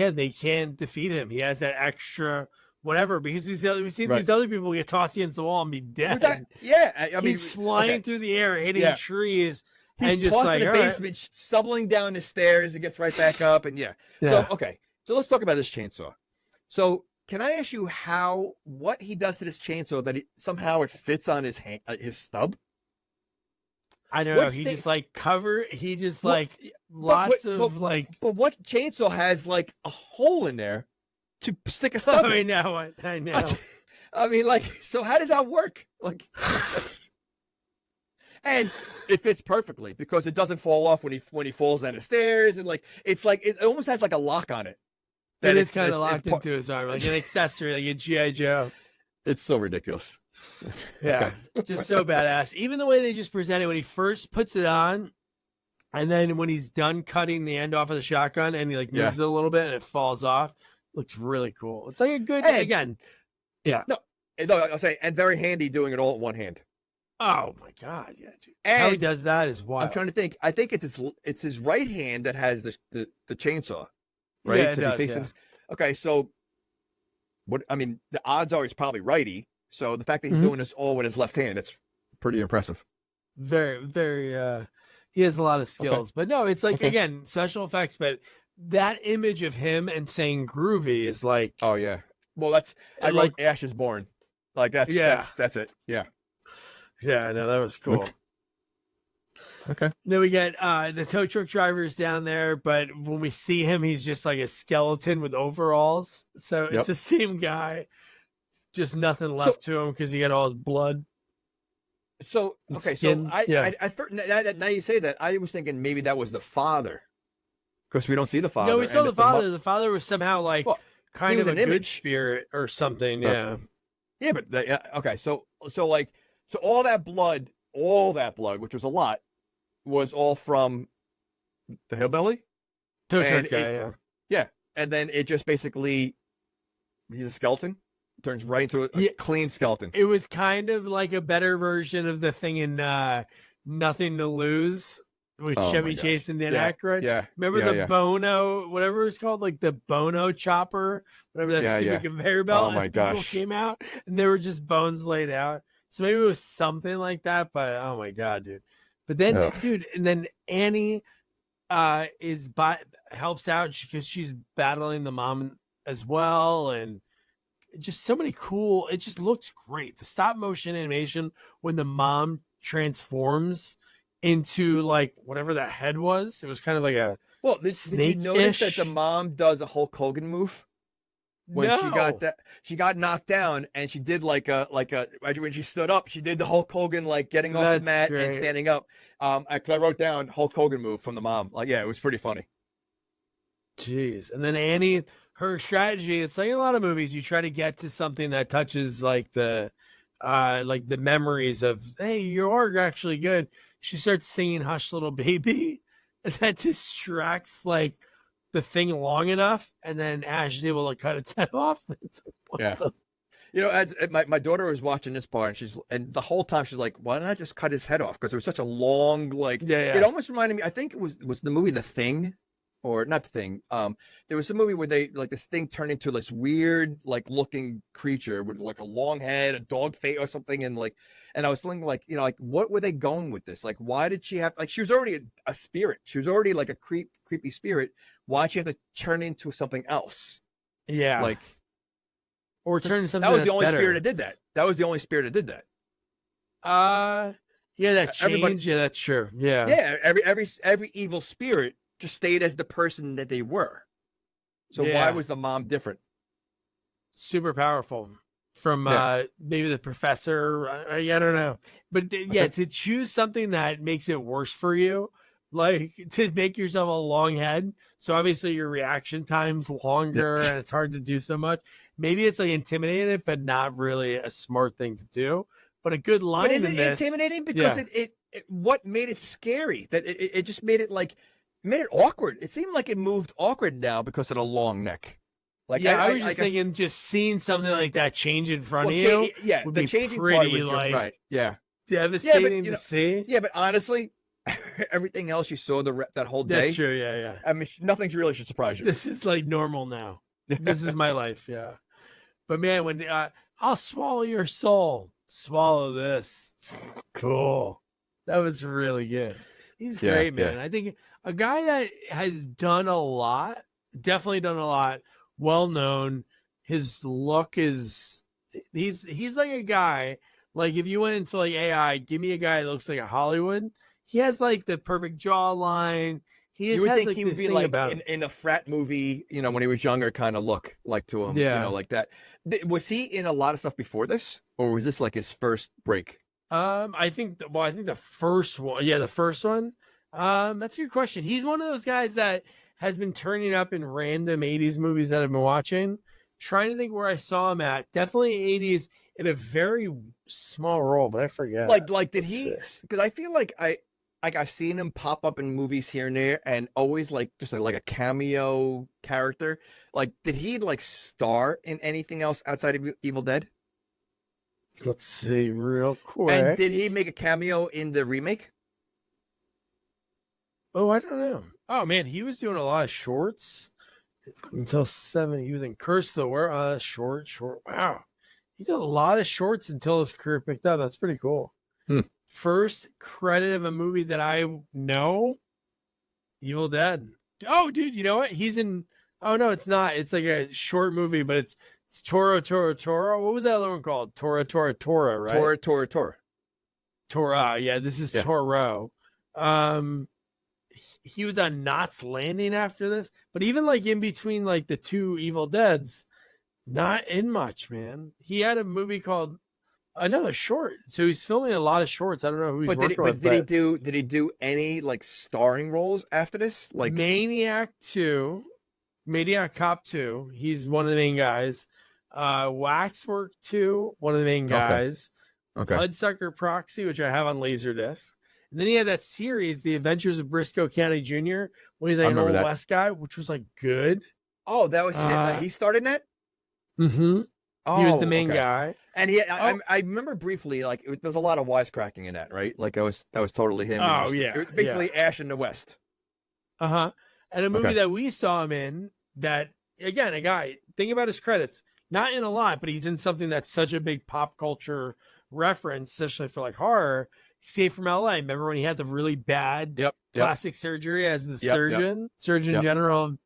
they can't defeat him. He has that extra whatever, because we've seen these other people get tossed against the wall and be dead. I mean, he's flying through the air, hitting trees. He's and just tossed like, in the basement, stumbling down the stairs, and gets right back up. And so okay, so let's talk about this chainsaw. So can I ask you what he does to this chainsaw that somehow it fits on his hand, his stub? I don't know. He just lots of like. But what chainsaw has like a hole in there to stick a stub? I know. I mean, like, so how does that work? Like, and it fits perfectly because it doesn't fall off when he falls down the stairs, and like it's like it almost has like a lock on it. That it's kind of locked into his arm, like an accessory, like a G.I. Joe. It's so ridiculous. Yeah, just so badass. Even the way they just present it when he first puts it on, and then when he's done cutting the end off of the shotgun, and he like moves it a little bit and it falls off, looks really cool. It's like a good again. Yeah. No, I'll say, and very handy doing it all at one hand. Oh my god, yeah, dude. And how he does that is wild. I'm trying to think. I think it's his right hand that has the chainsaw. Right? Yeah, so it does, okay, so what I mean, the odds are he's probably righty. So the fact that he's doing this all with his left hand, it's pretty impressive. Very, very. He has a lot of skills, but no, it's like again special effects. But that image of him and saying "groovy" is like, oh yeah. Well, I like Ash is Born. Like that's it. Yeah. Yeah, no, that was cool. Okay. Then we get the tow truck driver's down there, but when we see him, he's just like a skeleton with overalls. So it's the same guy, just nothing left to him because he got all his blood. So okay, skin. So now you say that, I was thinking maybe that was the father, because we don't see the father. No, we saw the father. The father was somehow like kind of a good image. spirit or something. Yeah. Yeah, but okay, so all that blood, which was a lot, was all from the hillbilly. Tow truck guy, yeah, and then it just basically, he's a skeleton, turns right into a clean skeleton. It was kind of like a better version of the thing in Nothing to Lose with Chevy Chase and Dan Aykroyd. Yeah, remember the Bono, whatever it's called, like the Bono chopper, whatever that stupid conveyor belt. Oh my gosh, came out and there were just bones laid out. So maybe it was something like that. But oh my god, dude! But then, dude, and then Annie helps out because she's battling the mom as well, and just so many cool. It just looks great. The stop motion animation when the mom transforms into like whatever that head was. It was kind of like a did you notice that the mom does a Hulk Hogan move when she got knocked down, and she did like a when she stood up, she did the Hulk Hogan like getting off the mat and standing up. I wrote down Hulk Hogan move from the mom. Like, yeah, it was pretty funny. Jeez. And then Annie, her strategy, it's like in a lot of movies, you try to get to something that touches like the memories of, hey, you are actually good. She starts singing Hush Little Baby, and that distracts like the thing long enough, and then Ash is able to cut its head off. It's like, you know, as my daughter was watching this part, and the whole time she's like, why don't I just cut his head off? Because it was such a long, like, it almost reminded me, I think it was the movie The Thing, or not The Thing. There was a movie where they, like, this thing turned into this weird, like, looking creature with like a long head, a dog face or something. And I was thinking, like, you know, like, what were they going with this? Like, why did she have, like, she was already a spirit. She was already like a creepy spirit. Why'd she have to turn into something else? Yeah. Like, or turn into something that was the only better. spirit that did that. That was the only spirit that did that. Yeah, that change. Yeah, that's true. Yeah. Yeah. Every evil spirit just stayed as the person that they were. So why was the mom different? Super powerful. From maybe the professor. I don't know. But to choose something that makes it worse for you, like to make yourself a long head. So obviously your reaction time's longer and it's hard to do so much. Maybe it's like intimidating, but not really a smart thing to do. But a good line in this. Intimidating because it what made it scary? That it just made it awkward. It seemed like it moved awkward now because of the long neck. Like I was just thinking, just seeing something like that change in front of you. Would the be changing pretty, part was like, right. Yeah, devastating to see. Yeah, but honestly, everything else you saw that whole day. That's true. Yeah. I mean, nothing really should surprise you. This is like normal now. This is my life. Yeah. But man, when I'll swallow your soul, swallow this. Cool. That was really good. He's great, man. I think a guy that has done a lot, definitely done a lot, well known. His look is he's like a guy, like if you went into like AI, give me a guy that looks like a Hollywood. He has like the perfect jawline. You would think he would be like in a frat movie, you know, when he was younger, kind of look like to him, you know, like that. Was he in a lot of stuff before this, or was this like his first break? I think the first one. Yeah, the first one. That's a good question. He's one of those guys that has been turning up in random 80s movies that I've been watching. Trying to think where I saw him at. Definitely 80s in a very small role, but I forget. Like did he? Because I feel like I've seen him pop up in movies here and there, and always like just like a cameo character. Like, did he like star in anything else outside of Evil Dead? Let's see real quick. And did he make a cameo in the remake? Oh, I don't know. Oh man, he was doing a lot of shorts until 7. He was in Curse of the World. Short. Wow. He did a lot of shorts until his career picked up. That's pretty cool. First credit of a movie that I know, Evil Dead. Oh, dude, you know what? He's in. Oh no, it's not. It's like a short movie, but it's Toro. What was that other one called? Tora, right? Tora. Yeah, this is Toro. He was on Knots Landing after this, but even like in between like the two Evil Deads, not in much, man. He had a movie called another short, so he's filming a lot of shorts. I don't know who he's working with. Did he do any like starring roles after this? Like Maniac Cop 2. He's one of the main guys. Waxwork 2, one of the main guys. Okay. Hudsucker Proxy, which I have on Laserdisc. And then he had that series, The Adventures of Briscoe County Jr., when he's like an old West guy, which was like good. Oh, that was he started in that? Mm-hmm. Oh, he was the main guy. And I remember briefly, like there's a lot of wisecracking in that, right? Like that was totally him. Oh, it was basically Ash in the West. Uh-huh. And a movie that we saw him in that, again, a guy, think about his credits, not in a lot, but he's in something that's such a big pop culture reference, especially for like horror. Escape from LA. Remember when he had the really bad plastic surgery as the Surgeon General?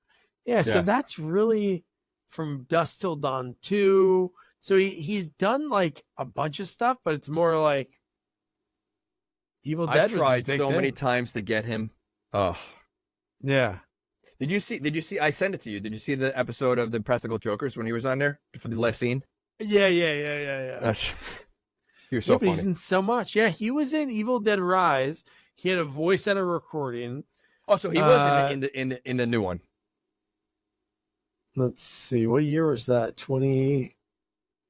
Yeah, so that's really from Dusk Till Dawn 2. So he's done like a bunch of stuff, but it's more like Evil Dead. I've tried so many times to get him. Oh. Yeah. Did you see I sent it to you. Did you see the episode of the Practical Jokers when he was on there for the last scene? Yeah. That's He was so funny. He's in so much. Yeah, he was in Evil Dead Rise. He had a voice and a recording. Oh, so he was in the new one. Let's see, what year was that? 20.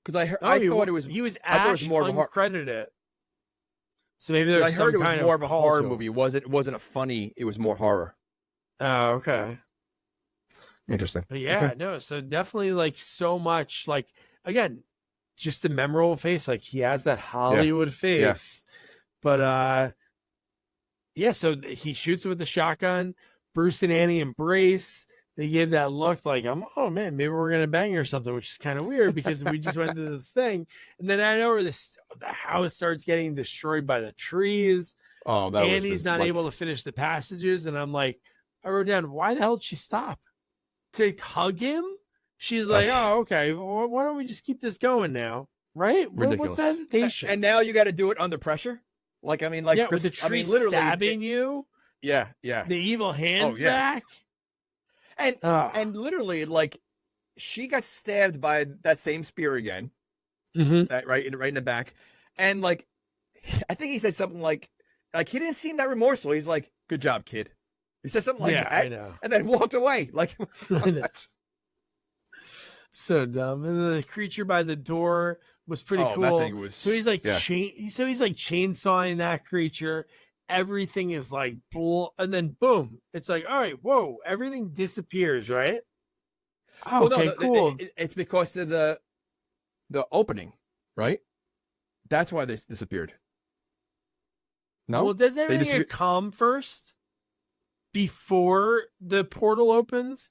Because I thought it was Ash more uncredited. So maybe there's some kind of. I heard it was more of a horror movie. It wasn't a funny. It was more horror. Oh, okay. Interesting. But yeah, no. So definitely like so much. Like again, just a memorable face. Like he has that Hollywood face. But so he shoots with the shotgun. Bruce and Annie embrace. They give that look like, oh man, maybe we're gonna bang or something, which is kind of weird because we just went to this thing, and then I know where the house starts getting destroyed by the trees. Oh, Annie's not able to finish the passages, and I'm like, I wrote down, why the hell did she stop to hug him? She's like, oh, okay, well, why don't we just keep this going now, right? Ridiculous. What's the hesitation? And now you got to do it under pressure. Like I mean, like with the tree stabbing you. Yeah. The evil hands back. And literally, like, she got stabbed by that same spear again, right in the back, and like, I think he said something like he didn't seem that remorseful. He's like, "Good job, kid." He said something like that, I know. and then walked away. Like, that's so dumb. And then the creature by the door was pretty cool. That thing was, so he's like chainsawing that creature. Everything is like and then boom, it's like, all right, whoa, everything disappears, right? Oh, okay, cool. It's because of the opening, right? That's why they disappeared. No, well, does everything come first before the portal opens?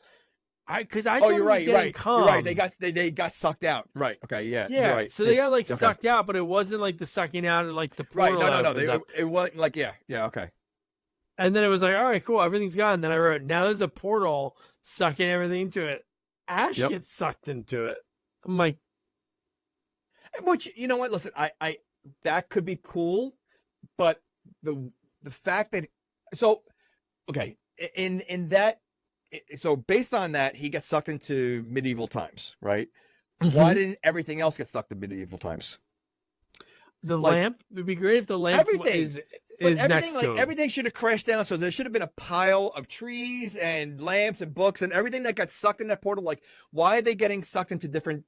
Because I thought you're right. You're right. They got sucked out. Right. Okay. Yeah. Yeah. You're right. So they got like sucked out, but it wasn't like the sucking out, like the portal. Right. No. It wasn't like yeah. Okay. And then it was like, all right, cool, everything's gone. And then I wrote, now there's a portal sucking everything into it. Ash gets sucked into it. I'm like, which you know what? Listen, I that could be cool, but the fact that in that. So based on that, he gets sucked into medieval times, right? Why didn't everything else get sucked to medieval times? The lamp would be great if the lamp is next to him. Everything should have crashed down. So there should have been a pile of trees and lamps and books and everything that got sucked in that portal. Like, why are they getting sucked into different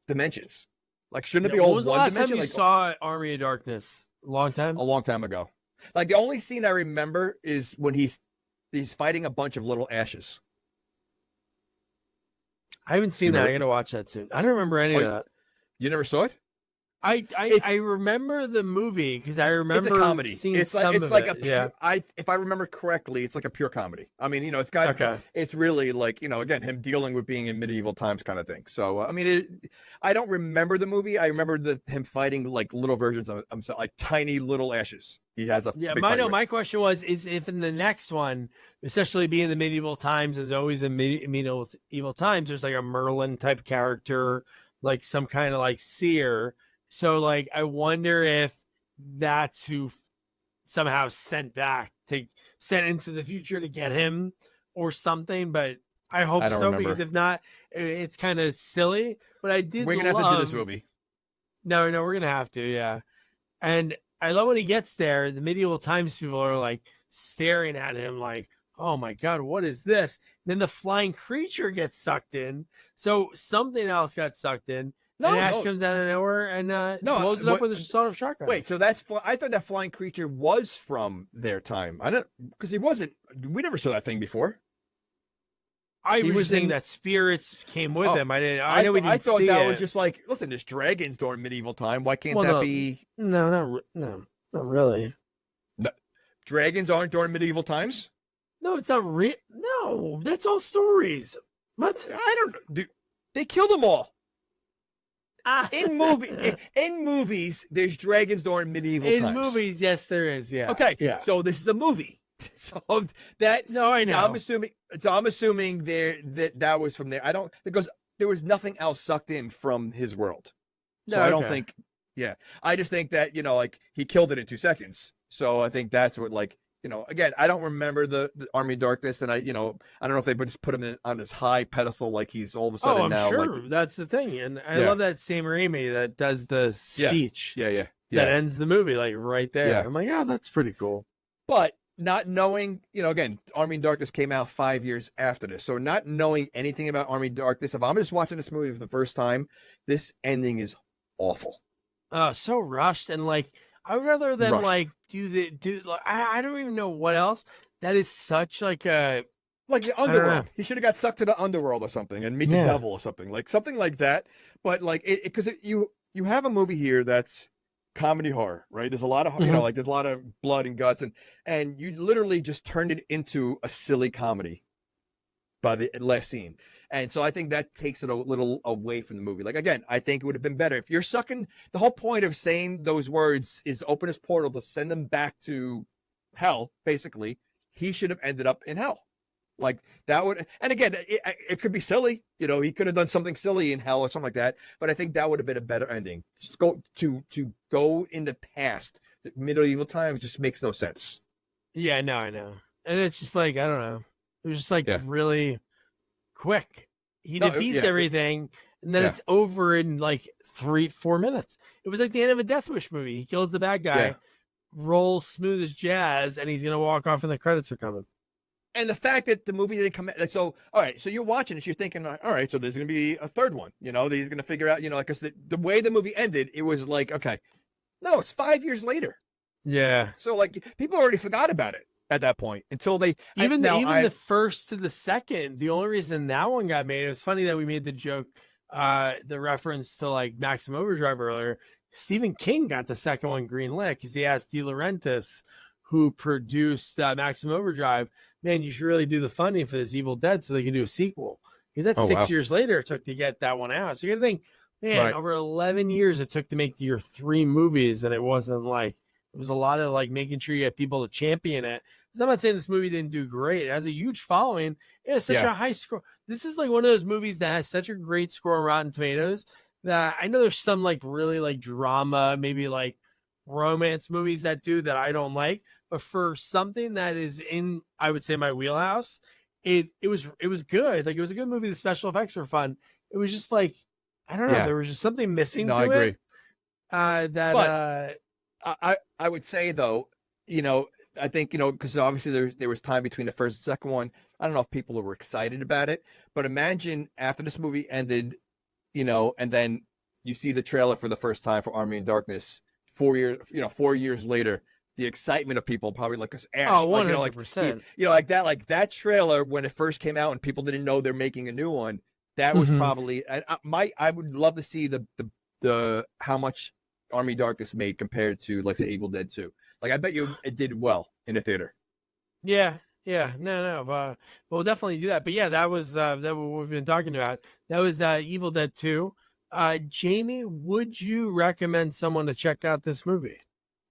dimensions? Like, shouldn't it be all one dimension? When was the last time you saw Army of Darkness? A long time? A long time ago. Like, the only scene I remember is when he's fighting a bunch of little ashes. I haven't seen that. I gotta watch that soon. I don't remember any of that. You never saw it? I remember the movie because I remember it's a comedy. seeing It's some like of a it. pure, if I remember correctly, it's like a pure comedy. I mean, it's got it's really like again him dealing with being in medieval times kind of thing. So I mean, I don't remember the movie. I remember him fighting like little versions of himself, like tiny little ashes. He has a big fight with. My question was is if in the next one, especially being the medieval times, there's always in medieval times, there's like a Merlin type character, like some kind of like seer. So, like, I wonder if that's who somehow sent into the future to get him or something. But I hope so, remember. because if not, it's kind of silly. But I did. We're gonna have to do this movie. No, we're gonna have to, yeah. And I love when he gets there. The medieval times people are like staring at him, like, "Oh my god, what is this?" And then the flying creature gets sucked in. So something else got sucked in. And Ash comes out of nowhere and blows it up with a sort of shotgun. Wait, so I thought that flying creature was from their time. I don't, because he wasn't. We never saw that thing before. I was thinking that spirits came with him. I didn't. I know we didn't I thought see that it. was just like, listen, there's dragons during medieval time. Why can't that be? No, not really. No, dragons aren't during medieval times. No, it's not real. No, that's all stories. What? I don't. Dude, they killed them all. In movies, there's dragons during medieval times. In movies, yes, there is. Yeah. Okay. Yeah. So this is a movie. So that I know. I'm assuming. So I'm assuming that was from there. I don't, because there was nothing else sucked in from his world. So I don't think. Yeah. I just think that like he killed it in 2 seconds. So I think that's what again, I don't remember the Army of Darkness, and I don't know if they just put him on this high pedestal like he's all of a sudden now. Sure. That's the thing, and I love that Sam Raimi that does the speech. Yeah. That ends the movie like right there. Yeah. I'm like, that's pretty cool. But not knowing, again, Army of Darkness came out 5 years after this, so not knowing anything about Army of Darkness, if I'm just watching this movie for the first time, this ending is awful. So rushed, and like I would rather than Rushed. like do like, I don't even know what else. That is such like a the underworld. He should have got sucked to the underworld or something and meet the devil or something like that. But like because you have a movie here that's comedy horror, right? There's a lot of there's a lot of blood and guts, and you literally just turned it into a silly comedy by the last scene. And so I think that takes it a little away from the movie. Like, again, I think it would have been better if you're sucking. The whole point of saying those words is to open his portal to send them back to hell. Basically, he should have ended up in hell. Like that would, and again, it could be silly. He could have done something silly in hell or something like that. But I think that would have been a better ending. Just go in the past, the medieval times, just makes no sense. Yeah, no, I know, and it's just like I don't know. It was just like really quick. He defeats everything, and then it's over in like 3-4 minutes. It was like the end of a Death Wish movie. He kills the bad guy, rolls smooth as jazz, and he's gonna walk off, and the credits are coming. And the fact that the movie didn't come out, so all right, so you're watching this, you're thinking, all right, so there's gonna be a third one. He's gonna figure out, because the way the movie ended, it was like, okay, no, it's 5 years later. Yeah. So like people already forgot about it at that point until they even the first to the second. The only reason that one got made, it was funny that we made the joke, the reference to like Maximum Overdrive earlier. Stephen King got the second one greenlit because he asked De Laurentiis, who produced Maximum Overdrive, man, you should really do the funding for this Evil Dead so they can do a sequel. Because that's 6 years later it took to get that one out. So you got to think, man, over 11 years it took to make your 3 movies, and it wasn't like, it was a lot of like making sure you had people to champion it. Because I'm not saying this movie didn't do great. It has a huge following. It has such a high score. This is like one of those movies that has such a great score on Rotten Tomatoes that I know there's some like really like drama, maybe like romance movies that I don't like. But for something that is in, I would say, my wheelhouse, it was good. Like, it was a good movie. The special effects were fun. It was just like, I don't know. There was just something missing to I agree. it. I would say though, I think, because obviously there was time between the first and second one. I don't know if people were excited about it, but imagine after this movie ended, and then you see the trailer for the first time for Army of Darkness 4 years later. The excitement of people probably like us. Ash, 100%. Like that trailer when it first came out and people didn't know they're making a new one. That was probably. I would love to see the how much Army Darkness made compared to, let's say, Evil Dead 2? Like, I bet you it did well in the theater. Yeah, yeah, no, we'll definitely do that. But yeah, that was that what we've been talking about. That was Evil Dead 2. Jamie, would you recommend someone to check out this movie?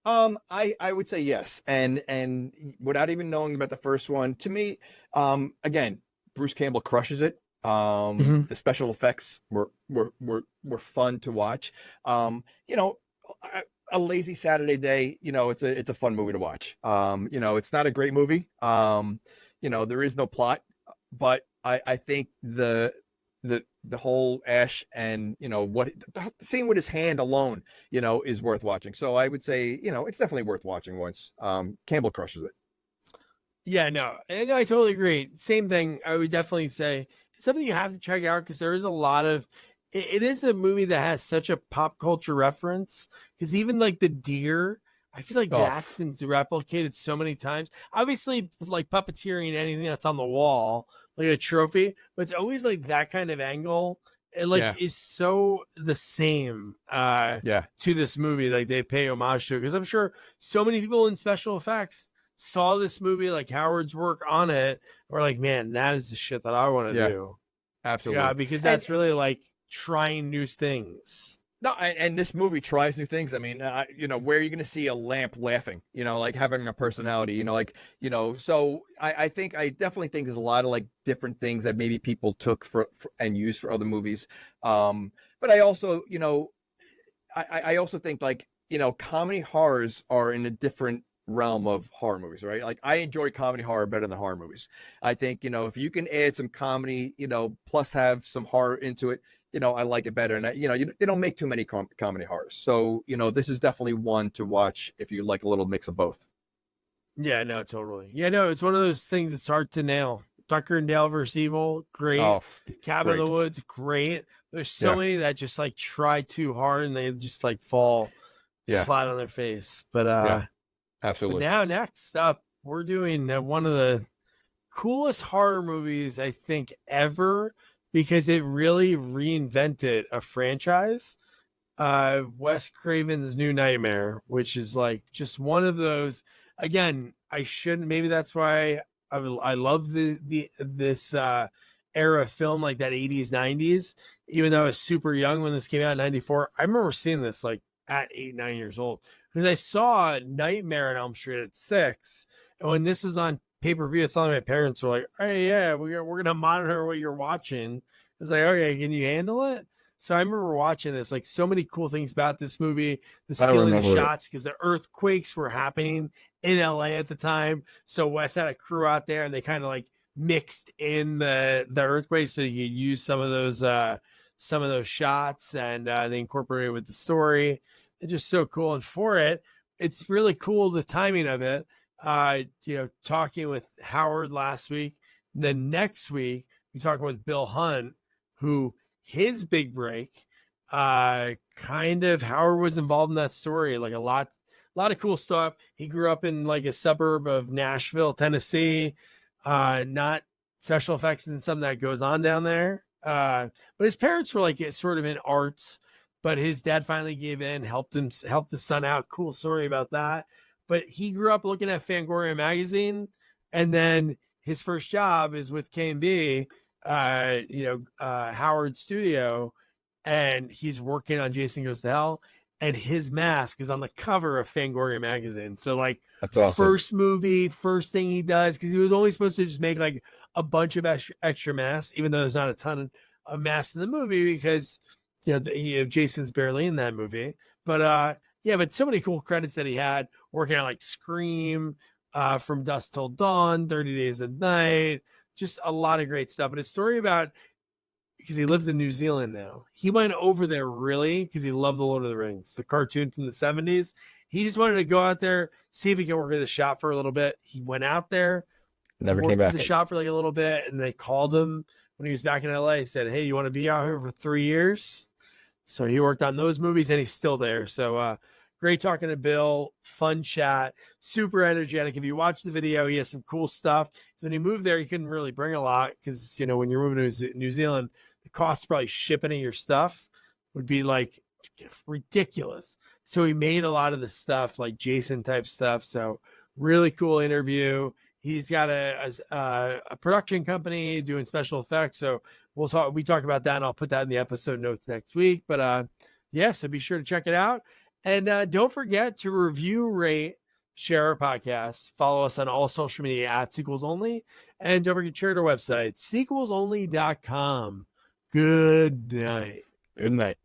I would say yes, and without even knowing about the first one, to me, again, Bruce Campbell crushes it. The special effects were fun to watch. You know, a lazy Saturday day, you know, it's a fun movie to watch. You know, it's not a great movie. You know, there is no plot, but I think the whole Ash and, you know, what the scene with his hand alone, you know, is worth watching. So I would say, you know, it's definitely worth watching once. Campbell crushes it. Yeah, no, and I totally agree. Same thing. I would definitely say it's something you have to check out because there is a lot of. It is a movie that has such a pop culture reference because even like the deer, I feel like that's been replicated so many times. Obviously, like puppeteering anything that's on the wall, like a trophy, but it's always like that kind of angle. It like is so the same to this movie. Like they pay homage to it because I'm sure so many people in special effects saw this movie, like Howard's work on it, or like, man, that is the shit that I want to do. Absolutely. Yeah, because that's really like trying new things. No, and this movie tries new things. I mean, you know, where are you going to see a lamp laughing? You know, like having a personality. You know, like, you know. So I definitely think there's a lot of like different things that maybe people took for and used for other movies. But I also, you know, I also think like, you know, comedy horrors are in a different realm of horror movies, right? Like I enjoy comedy horror better than horror movies. I think, you know, if you can add some comedy, you know, plus have some horror into it, you know, I like it better. And you know, they don't make too many comedy horrors. So, you know, this is definitely one to watch if you like a little mix of both. Yeah, no, totally. Yeah, no, it's one of those things that's hard to nail. Tucker and Dale versus Evil, great. Cabin in the Woods, great. There's so many that just like try too hard and they just like fall flat on their face. But absolutely. But now next up, we're doing one of the coolest horror movies I think ever because it really reinvented a franchise. Wes Craven's New Nightmare, which is like just one of those. Again, I shouldn't. Maybe that's why I love this era of film, like that 80s, 90s. Even though I was super young when this came out in 94, I remember seeing this like at 8, 9 years old because I saw Nightmare on Elm Street at 6, and when this was on pay-per-view, it's telling my parents were like, "Hey, yeah, we're gonna monitor what you're watching." I was like, "Okay, can you handle it?" So I remember watching this, like so many cool things about this movie, the stealing shots because the earthquakes were happening in LA at the time. So Wes had a crew out there and they kind of like mixed in the earthquakes so you could use some of those shots and they incorporated it with the story. It's just so cool. And for it, it's really cool the timing of it. You know, talking with Howard last week, then next week we're talking with Bill Hunt, who his big break, kind of Howard was involved in that story, like a lot of cool stuff. He grew up in like a suburb of Nashville, Tennessee, not special effects and something that goes on down there. But his parents were like sort of in arts, but his dad finally gave in, helped his son out. Cool story about that. But he grew up looking at Fangoria Magazine, and then his first job is with K&B, Howard Studio, and he's working on Jason Goes to Hell, and his mask is on the cover of Fangoria Magazine. So like, that's awesome. First thing he does, because he was only supposed to just make like a bunch of extra masks, even though there's not a ton of masks in the movie because Jason's barely in that movie. But but so many cool credits that he had working on like Scream, From Dusk Till Dawn, 30 Days a Night. Just a lot of great stuff. But a story about, because he lives in New Zealand now. He went over there really because he loved the Lord of the Rings, the cartoon from the 70s. He just wanted to go out there, see if he could work at the shop for a little bit. He went out there, never came back. At the shop for like a little bit, and they called him when he was back in LA. He said, "Hey, you want to be out here for 3 years?" So he worked on those movies, and he's still there. So great talking to Bill. Fun chat. Super energetic. If you watch the video, he has some cool stuff. So when he moved there, he couldn't really bring a lot because, when you're moving to New Zealand, the cost of probably shipping your stuff would be like ridiculous. So he made a lot of the stuff like Jason type stuff. So really cool interview. He's got a production company doing special effects. So we talk about that, and I'll put that in the episode notes next week. But yeah, so be sure to check it out. And don't forget to review, rate, share our podcast. Follow us on all social media at Sequels Only. And don't forget to share our website, sequelsonly.com. Good night. Good night.